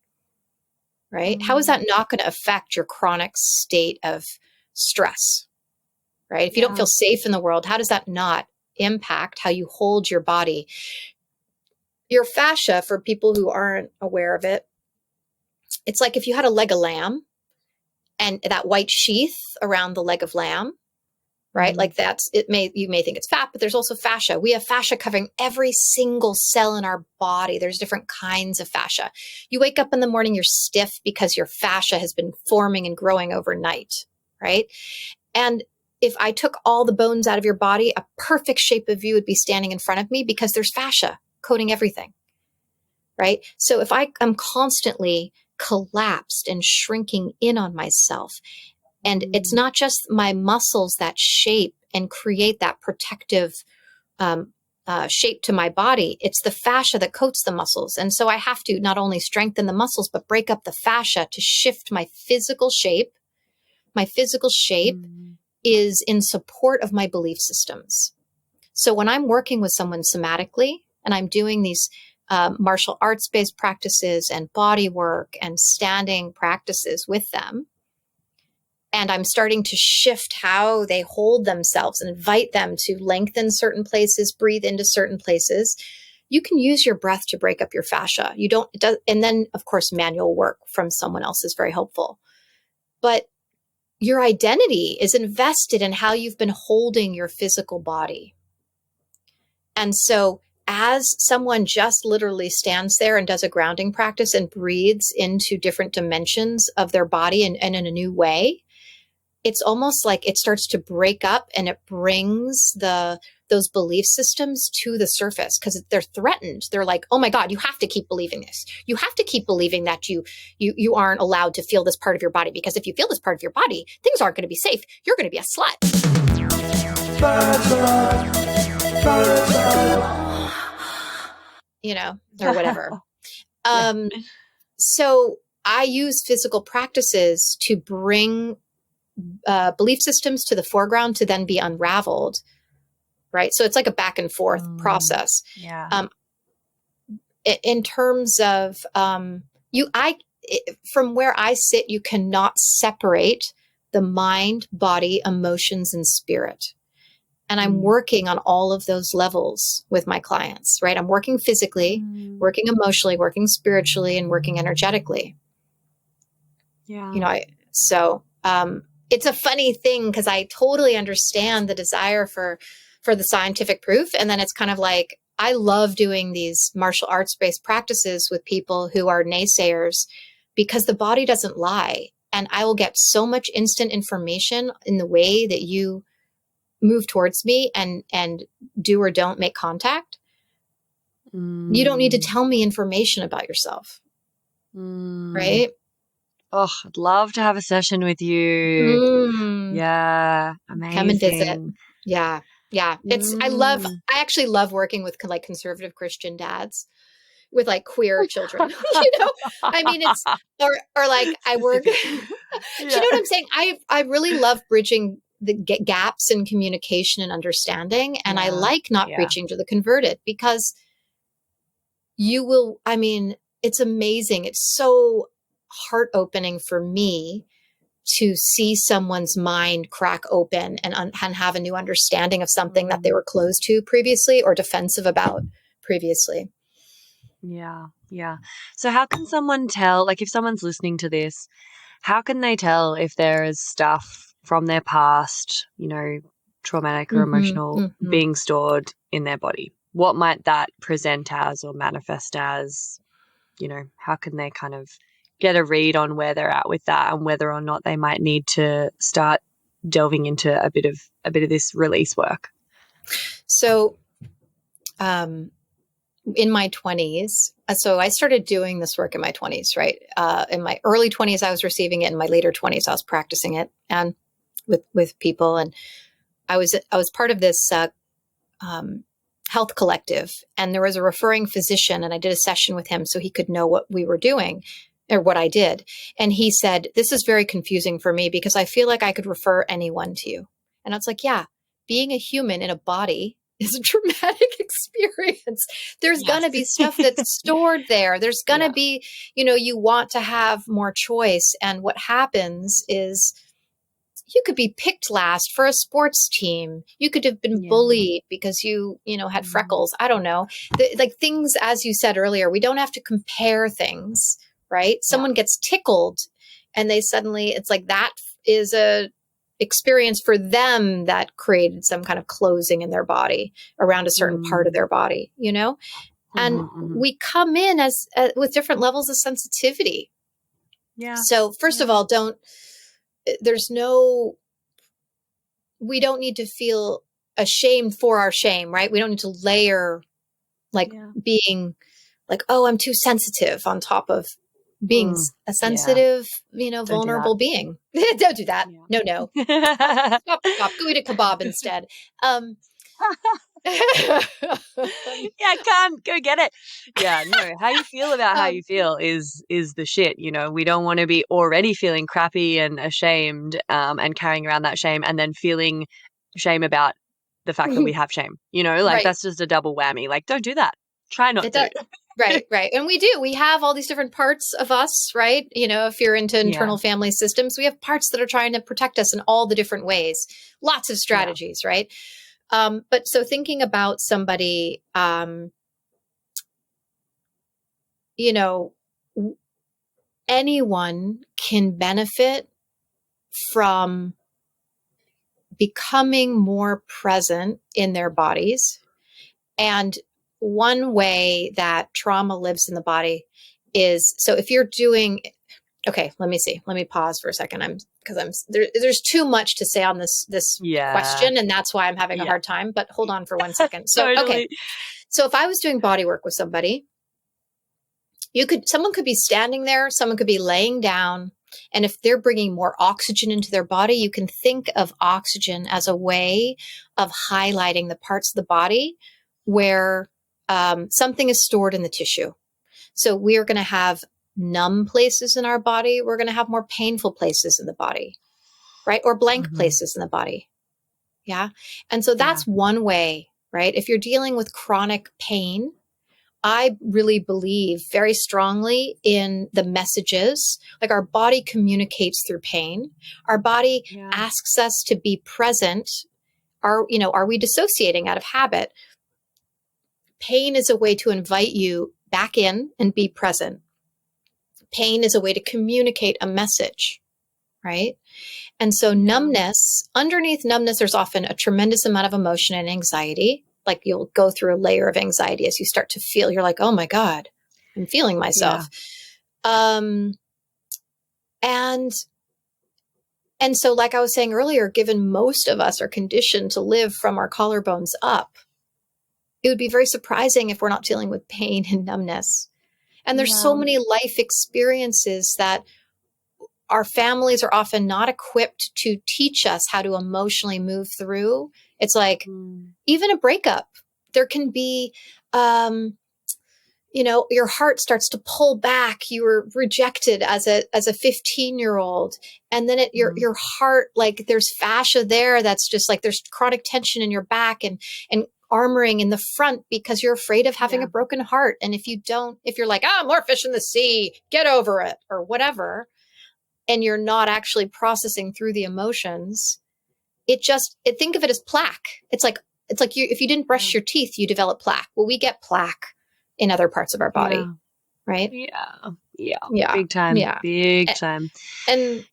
right? How is that not going to affect your chronic state of stress, right? If you don't feel safe in the world, how does that not impact how you hold your body? Your fascia, for people who aren't aware of it, it's like if you had a leg of lamb, and that white sheath around the leg of lamb, right? You may think it's fat, but there's also fascia. We have fascia covering every single cell in our body. There's different kinds of fascia. You wake up in the morning, you're stiff because your fascia has been forming and growing overnight, right? And if I took all the bones out of your body, a perfect shape of you would be standing in front of me because there's fascia coating everything, right? So if I am constantly collapsed and shrinking in on myself. And it's not just my muscles that shape and create that protective shape to my body. It's the fascia that coats the muscles. And so I have to not only strengthen the muscles, but break up the fascia to shift my physical shape. My physical shape is in support of my belief systems. So when I'm working with someone somatically and I'm doing these martial arts-based practices and body work and standing practices with them, and I'm starting to shift how they hold themselves and invite them to lengthen certain places, breathe into certain places, you can use your breath to break up your fascia. And then of course, manual work from someone else is very helpful. But your identity is invested in how you've been holding your physical body. And so as someone just literally stands there and does a grounding practice and breathes into different dimensions of their body and in a new way, it's almost like it starts to break up and it brings those belief systems to the surface because they're threatened. They're like, oh my God, you have to keep believing this. You have to keep believing that you aren't allowed to feel this part of your body, because if you feel this part of your body, things aren't going to be safe. You're going to be a slut. Or whatever. So I use physical practices to bring belief systems to the foreground to then be unraveled. Right. So it's like a back and forth process. Yeah. In terms of from where I sit, you cannot separate the mind, body, emotions, and spirit. And I'm working on all of those levels with my clients, right? I'm working physically, working emotionally, working spiritually, and working energetically. Yeah. It's a funny thing because I totally understand the desire for the scientific proof. And then it's kind of like, I love doing these martial arts-based practices with people who are naysayers because the body doesn't lie. And I will get so much instant information in the way that you move towards me and do or don't make contact. You don't need to tell me information about yourself. Right? Oh, I'd love to have a session with you. Yeah. Amazing. Come and visit. Yeah. Yeah. I actually love working with like conservative Christian dads with like queer children, I mean, it's, or like I work, do you know what I'm saying? I really love bridging the gaps in communication and understanding. And I like not preaching to the converted because it's amazing. It's so heart opening for me to see someone's mind crack open and have a new understanding of something that they were closed to previously or defensive about previously. Yeah. Yeah. So how can someone tell, like if someone's listening to this, how can they tell if there is stuff from their past, traumatic or emotional being stored in their body? What might that present as or manifest as? How can they kind of get a read on where they're at with that and whether or not they might need to start delving into a bit of this release work? So, in my 20s, so I started doing this work in my 20s, right? In my early 20s, I was receiving it. In my later 20s, I was practicing it and with people. And I was part of this health collective, and there was a referring physician, and I did a session with him so he could know what we were doing or what I did. And he said, this is very confusing for me because I feel like I could refer anyone to you. And I was like, yeah, being a human in a body is a traumatic experience. There's going to be stuff that's stored there. There's going to be, you want to have more choice. And what happens is you could be picked last for a sports team. You could have been bullied because you had freckles. I don't know. Like things, as you said earlier, we don't have to compare things, right? Someone gets tickled and it's like that is a experience for them that created some kind of closing in their body around a certain part of their body, and we come in as with different levels of sensitivity. Yeah. So first of all, we don't need to feel ashamed for our shame, right? We don't need to layer being like, oh, I'm too sensitive on top of being a sensitive, vulnerable that. being. Don't do that. Yeah. No. Stop. Go eat a kebab instead. Yeah, can't go get it. Yeah, no. How you feel about how you feel is the shit. We don't want to be already feeling crappy and ashamed, and carrying around that shame, and then feeling shame about the fact that we have shame. Right. That's just a double whammy. Like, don't do that. Try not to. Right. And we have all these different parts of us, right? If you're into internal family systems, we have parts that are trying to protect us in all the different ways. Lots of strategies, right? But so thinking about somebody, anyone can benefit from becoming more present in their bodies. And one way that trauma lives in the body is, so if you're doing, okay, let me pause for a second. There's too much to say on this question, and that's why I'm having a hard time, but hold on for 1 second. So, Totally. Okay. So if I was doing body work with somebody, someone could be standing there, someone could be laying down. And if they're bringing more oxygen into their body, you can think of oxygen as a way of highlighting the parts of the body where something is stored in the tissue. So we are going to have numb places in our body. We're going to have more painful places in the body, right? Or blank places in the body. Yeah. And so that's one way, right? If you're dealing with chronic pain, I really believe very strongly in the messages. Like, our body communicates through pain. Our body asks us to be present. Are we dissociating out of habit? Pain is a way to invite you back in and be present. Pain is a way to communicate a message, right? And so numbness, underneath numbness, there's often a tremendous amount of emotion and anxiety. Like, you'll go through a layer of anxiety as you start to feel, you're like, oh my God, I'm feeling myself. And so, like I was saying earlier, given most of us are conditioned to live from our collarbones up, it would be very surprising if we're not dealing with pain and numbness. And there's so many life experiences that our families are often not equipped to teach us how to emotionally move through. It's like, even a breakup, there can be, your heart starts to pull back. You were rejected as a 15-year-old. And then your heart, like, there's fascia there. That's just like, there's chronic tension in your back and armoring in the front because you're afraid of having a broken heart. And if you're like, more fish in the sea, get over it, or whatever, and you're not actually processing through the emotions, think of it as plaque. It's like if you didn't brush your teeth, you develop plaque. Well, we get plaque in other parts of our body, right? Yeah. Big time. Yeah. Big time. And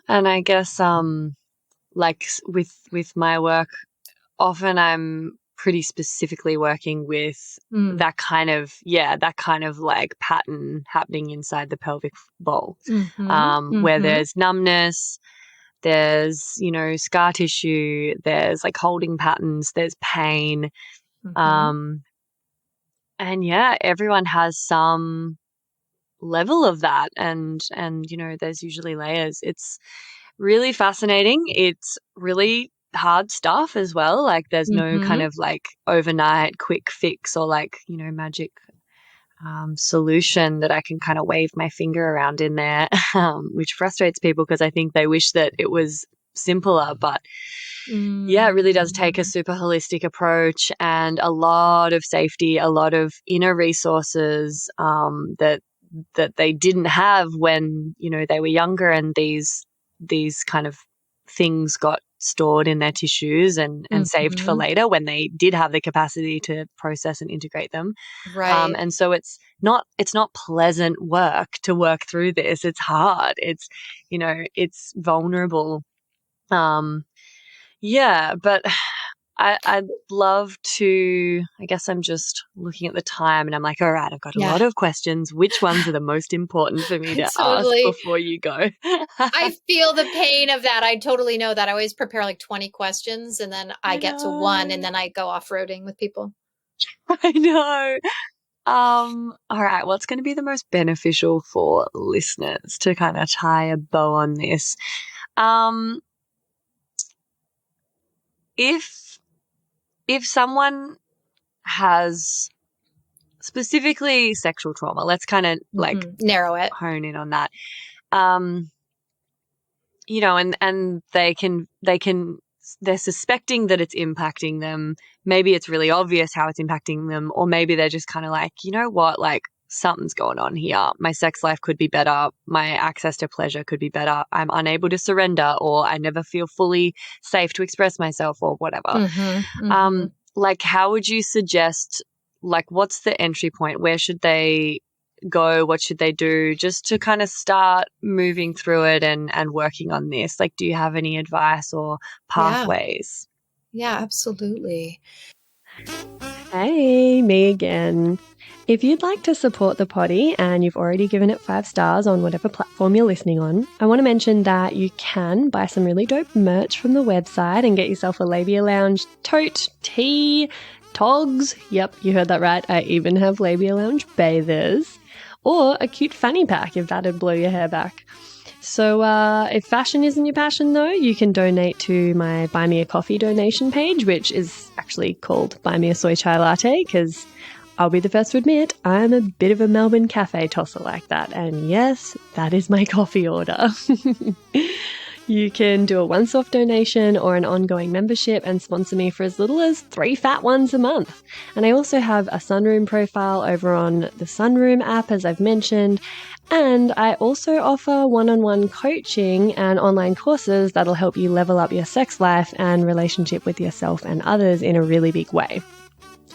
and I guess like with my work, often I'm pretty specifically working with that kind of like pattern happening inside the pelvic bowl, where there's numbness, there's, scar tissue, there's like holding patterns, there's pain. And everyone has some level of that. And, there's usually layers. It's really fascinating. It's really hard stuff as well. Like, there's no kind of like overnight quick fix or like, magic solution that I can kind of wave my finger around in there, which frustrates people because I think they wish that it was simpler. But it really does take a super holistic approach and a lot of safety, a lot of inner resources that they didn't have when, they were younger, and these kind of things got stored in their tissues and saved for later when they did have the capacity to process and integrate them. Right. And so it's not pleasant work to work through this. It's hard. It's, it's vulnerable. But I'd love to, I guess I'm just looking at the time and I'm like, all right, I've got a lot of questions. Which ones are the most important for me to ask before you go? I feel the pain of that. I totally know that. I always prepare like 20 questions and then I get to one and then I go off-roading with people. I know. All right. What's going to be the most beneficial for listeners to kind of tie a bow on this? If someone has specifically sexual trauma, let's kind of like narrow it, hone in on that. And they're suspecting that it's impacting them. Maybe it's really obvious how it's impacting them, or maybe they're just kind of like, you know what, like something's going on here. My sex life could be better. My access to pleasure could be better. I'm unable to surrender, or I never feel fully safe to express myself, or whatever. Like, how would you suggest, like, what's the entry point? Where should they go? What should they do just to kind of start moving through it and working on this? Like, do you have any advice or pathways? Yeah, absolutely. Hey, me again. If you'd like to support the potty and you've already given it 5 stars on whatever platform you're listening on, I want to mention that you can buy some really dope merch from the website and get yourself a Labia Lounge tote, tee, togs. Yep, you heard that right. I even have Labia Lounge bathers. Or a cute fanny pack if that'd blow your hair back. So if fashion isn't your passion though, you can donate to my Buy Me a Coffee donation page, which is actually called Buy Me a Soy Chai Latte, because I'll be the first to admit I'm a bit of a Melbourne cafe tosser like that. And yes, that is my coffee order. You can do a once-off donation or an ongoing membership and sponsor me for as little as 3 fat ones a month. And I also have a Sunroom profile over on the Sunroom app, as I've mentioned. And I also offer one-on-one coaching and online courses that'll help you level up your sex life and relationship with yourself and others in a really big way.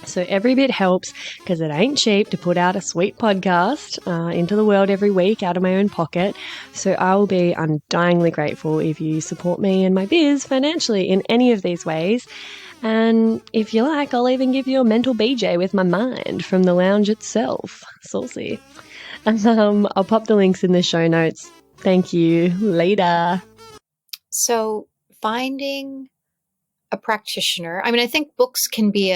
So every bit helps, because it ain't cheap to put out a sweet podcast into the world every week out of my own pocket. So I will be undyingly grateful if you support me and my biz financially in any of these ways. And if you like, I'll even give you a mental BJ with my mind from the lounge itself. Saucy. I'll pop the links in the show notes. Thank you. Later. So finding a practitioner. I mean, I think books can be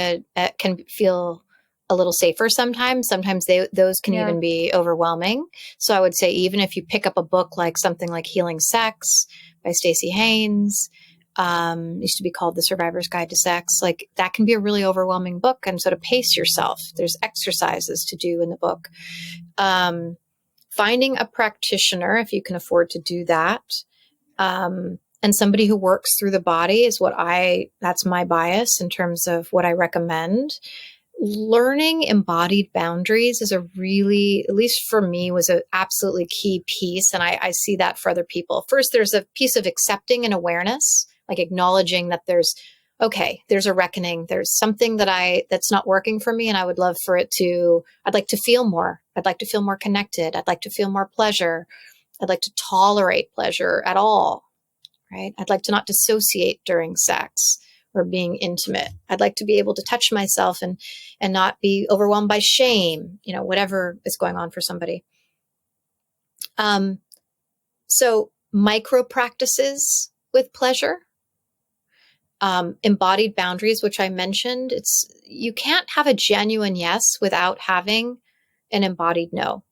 can feel a little safer sometimes. Sometimes those can even be overwhelming. So I would say, even if you pick up a book like something like Healing Sex by Stacey Haynes, used to be called The Survivor's Guide to Sex, like that can be a really overwhelming book. And so to pace yourself, there's exercises to do in the book. Finding a practitioner, if you can afford to do that, and somebody who works through the body is that's my bias in terms of what I recommend. Learning embodied boundaries is a really, at least for me, was an absolutely key piece. And I see that for other people. First, there's a piece of accepting and awareness, like acknowledging that there's a reckoning. There's something that's not working for me. And I would love for I'd like to feel more. I'd like to feel more connected. I'd like to feel more pleasure. I'd like to tolerate pleasure at all. Right? I'd like to not dissociate during sex or being intimate. I'd like to be able to touch myself and not be overwhelmed by shame, whatever is going on for somebody. So micro practices with pleasure, embodied boundaries, which I mentioned. You can't have a genuine yes without having an embodied no.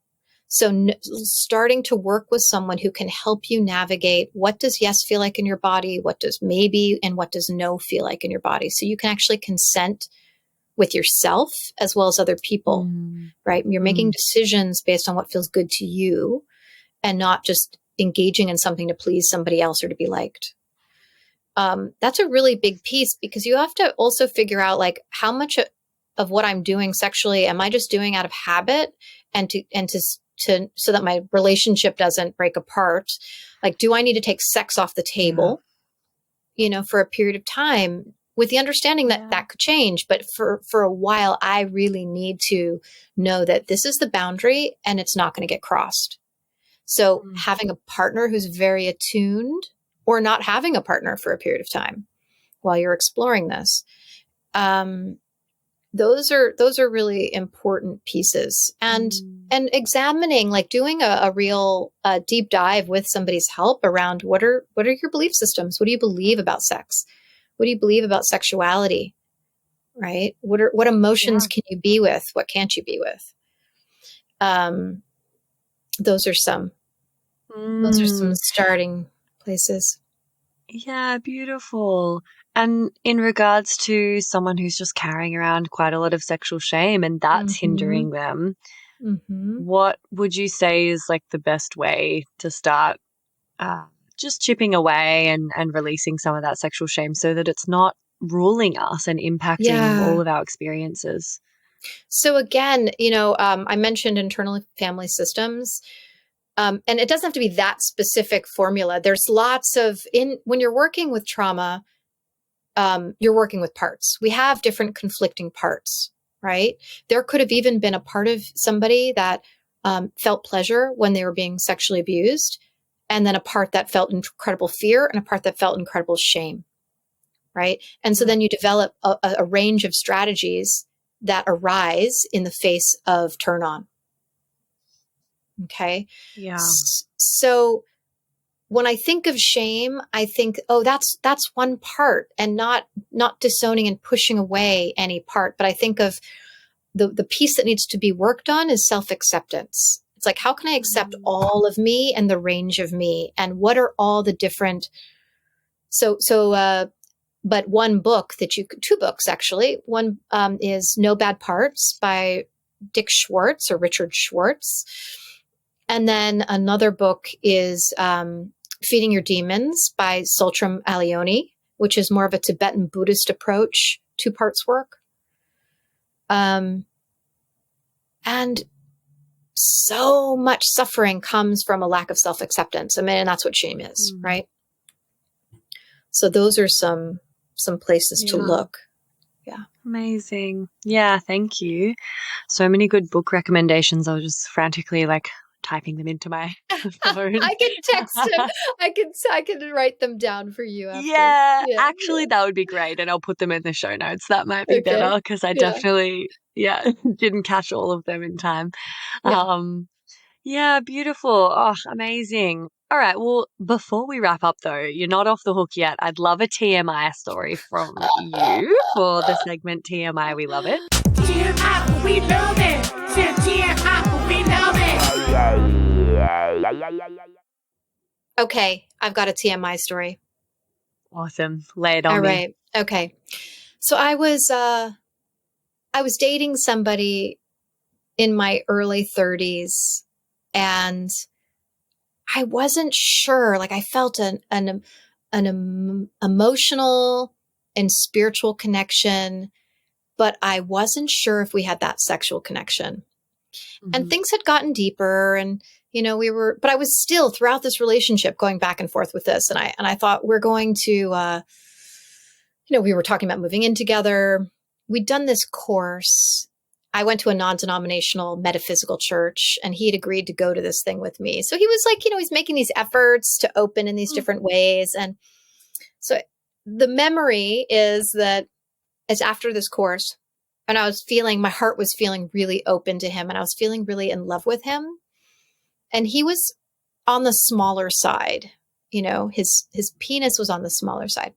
So starting to work with someone who can help you navigate what does yes feel like in your body, what does maybe, and what does no feel like in your body. So you can actually consent with yourself as well as other people, right? You're making decisions based on what feels good to you and not just engaging in something to please somebody else or to be liked. That's a really big piece, because you have to also figure out like how much of what I'm doing sexually am I just doing out of habit so that my relationship doesn't break apart. Like, do I need to take sex off the table, for a period of time, with the understanding that that could change. But for a while, I really need to know that this is the boundary and it's not going to get crossed. So having a partner who's very attuned, or not having a partner for a period of time while you're exploring this, those are really important pieces. And examining, like doing a real deep dive with somebody's help around what are your belief systems? What do you believe about sex? What do you believe about sexuality? right? What emotions can you be with? What can't you be with? Those are some starting places. Yeah, beautiful. And in regards to someone who's just carrying around quite a lot of sexual shame and that's hindering them, what would you say is like the best way to start just chipping away and releasing some of that sexual shame so that it's not ruling us and impacting all of our experiences? So again, I mentioned internal family systems. And it doesn't have to be that specific formula. There's lots of, when you're working with trauma, you're working with parts. We have different conflicting parts, right? There could have even been a part of somebody that felt pleasure when they were being sexually abused, and then a part that felt incredible fear and a part that felt incredible shame, right? And so then you develop a range of strategies that arise in the face of turn on. Okay. Yeah. So when I think of shame, I think, oh, that's one part, and not disowning and pushing away any part. But I think of the piece that needs to be worked on is self-acceptance. It's like, how can I accept all of me and the range of me? And what are all the different, but one book two books actually. One is No Bad Parts by Dick Schwartz or Richard Schwartz. And then another book is Feeding Your Demons by Soltram Alioni, which is more of a Tibetan Buddhist approach, 2 parts work. And so much suffering comes from a lack of self-acceptance. I mean, and that's what shame is, right? So those are some places to look. Yeah. Amazing. Yeah, thank you. So many good book recommendations. I was just frantically like typing them into my phone. I can text them. I can write them down for you after. Yeah, actually that would be great, and I'll put them in the show notes. That might be better because I definitely didn't catch all of them in time. Yeah, beautiful. Oh, amazing. All right, well, before we wrap up though, you're not off the hook yet. I'd love a TMI story from you for the segment TMI We Love It. TMI We Love It. TMI We Love It. Okay, I've got a TMI story. Awesome. Lay it on me. All right. Okay. So I was dating somebody in my early 30s, and I wasn't sure. Like, I felt an emotional and spiritual connection, but I wasn't sure if we had that sexual connection. And things had gotten deeper, and but I was still throughout this relationship going back and forth with this. And I thought, we're going to, we were talking about moving in together. We'd done this course. I went to a non-denominational metaphysical church, and he had agreed to go to this thing with me. So he was like, he's making these efforts to open in these different ways. And so the memory is that it's after this course, and my heart was feeling really open to him, and I was feeling really in love with him. And he was on the smaller side, his penis was on the smaller side.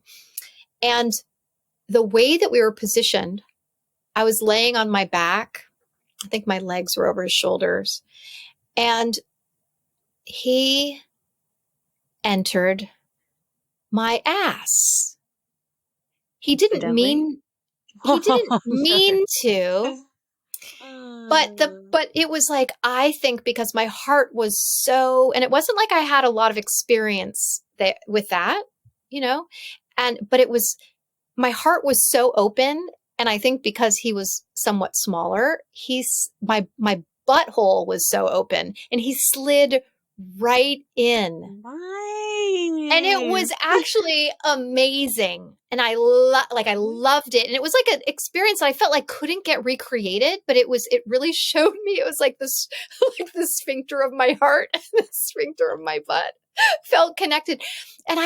And the way that we were positioned, I was laying on my back. I think my legs were over his shoulders. And he entered my ass. He didn't mean to. But it was like, I think because my heart was so, and it wasn't like I had a lot of experience with that, but it was, my heart was so open. And I think because he was somewhat smaller, my butthole was so open, and he slid right in. And it was actually amazing. And I loved it. And it was like an experience that I felt like couldn't get recreated, but it really showed me. It was like this, like the sphincter of my heart and the sphincter of my butt felt connected. And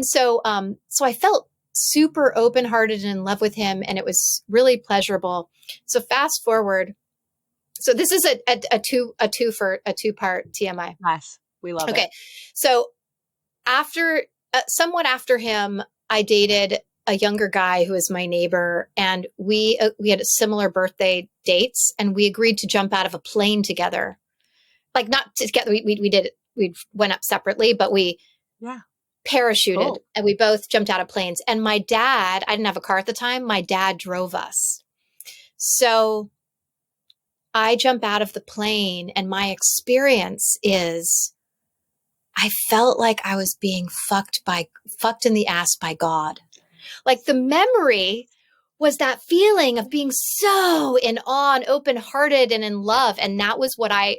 so I felt super open-hearted and in love with him, and it was really pleasurable. So fast forward. So this is a two-part TMI. Nice. We love it. Okay. So somewhat after him, I dated a younger guy who was my neighbor, and we had similar birthday dates, and we agreed to jump out of a plane together. Like not together, we did it. We went up separately, but we parachuted and we both jumped out of planes. And my dad, I didn't have a car at the time. My dad drove us. So I jump out of the plane, and my experience is I felt like I was being fucked in the ass by God. Like the memory was that feeling of being so in awe and open-hearted and in love. And that was what I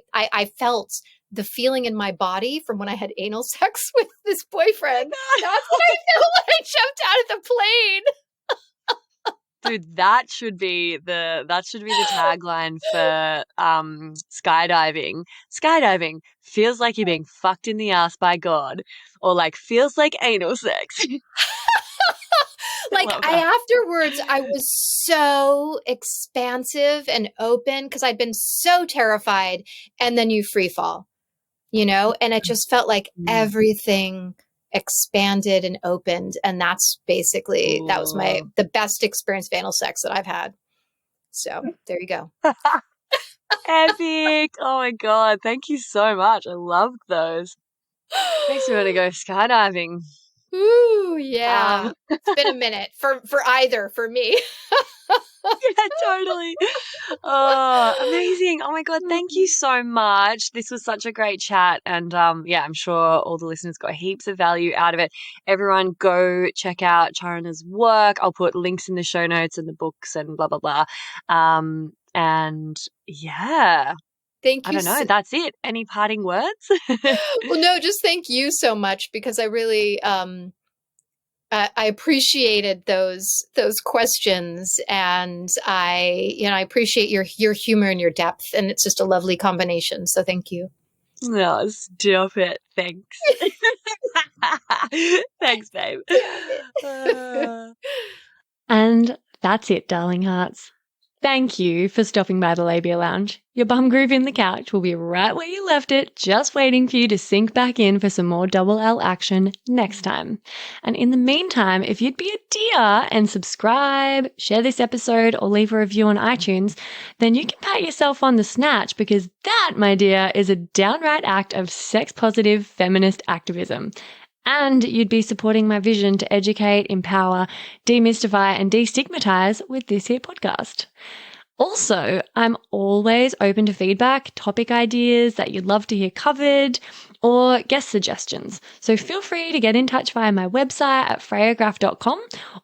felt, the feeling in my body from when I had anal sex with this boyfriend. That's what I felt when I jumped out of the plane. Dude, that should be the tagline for skydiving. Skydiving feels like you're being fucked in the ass by God, or like feels like anal sex. Like afterwards, I was so expansive and open because I'd been so terrified, and then you free fall, and it just felt like everything expanded and opened. And that's basically, that was the best experience of anal sex that I've had. So there you go. Epic. Oh my God. Thank you so much. I loved those. Makes me want to go skydiving. Ooh, yeah. It's been a minute for me. Yeah, totally. Oh, amazing. Oh my God. Thank you so much. This was such a great chat. And I'm sure all the listeners got heaps of value out of it. Everyone go check out Charna's work. I'll put links in the show notes and the books and blah, blah, blah. And yeah. Thank you. I don't know. That's it. Any parting words? Well, no, just thank you so much, because I really, I appreciated those questions, and I appreciate your humor and your depth, and it's just a lovely combination. So thank you. No, stop it. Thanks. Thanks, babe. And that's it, darling hearts. Thank you for stopping by the Labia Lounge. Your bum groove in the couch will be right where you left it, just waiting for you to sink back in for some more double L action next time. And in the meantime, if you'd be a dear and subscribe, share this episode, or leave a review on iTunes, then you can pat yourself on the snatch, because that, my dear, is a downright act of sex-positive feminist activism. And you'd be supporting my vision to educate, empower, demystify, and destigmatize with this here podcast. Also, I'm always open to feedback, topic ideas that you'd love to hear covered, or guest suggestions. So feel free to get in touch via my website at freyagraph.com,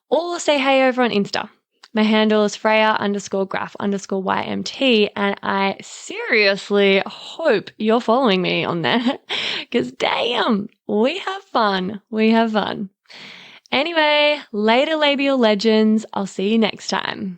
or say hey over on Insta. My handle is Freya_graph_YMT, and I seriously hope you're following me on there, because damn, we have fun. We have fun. Anyway, later labial legends. I'll see you next time.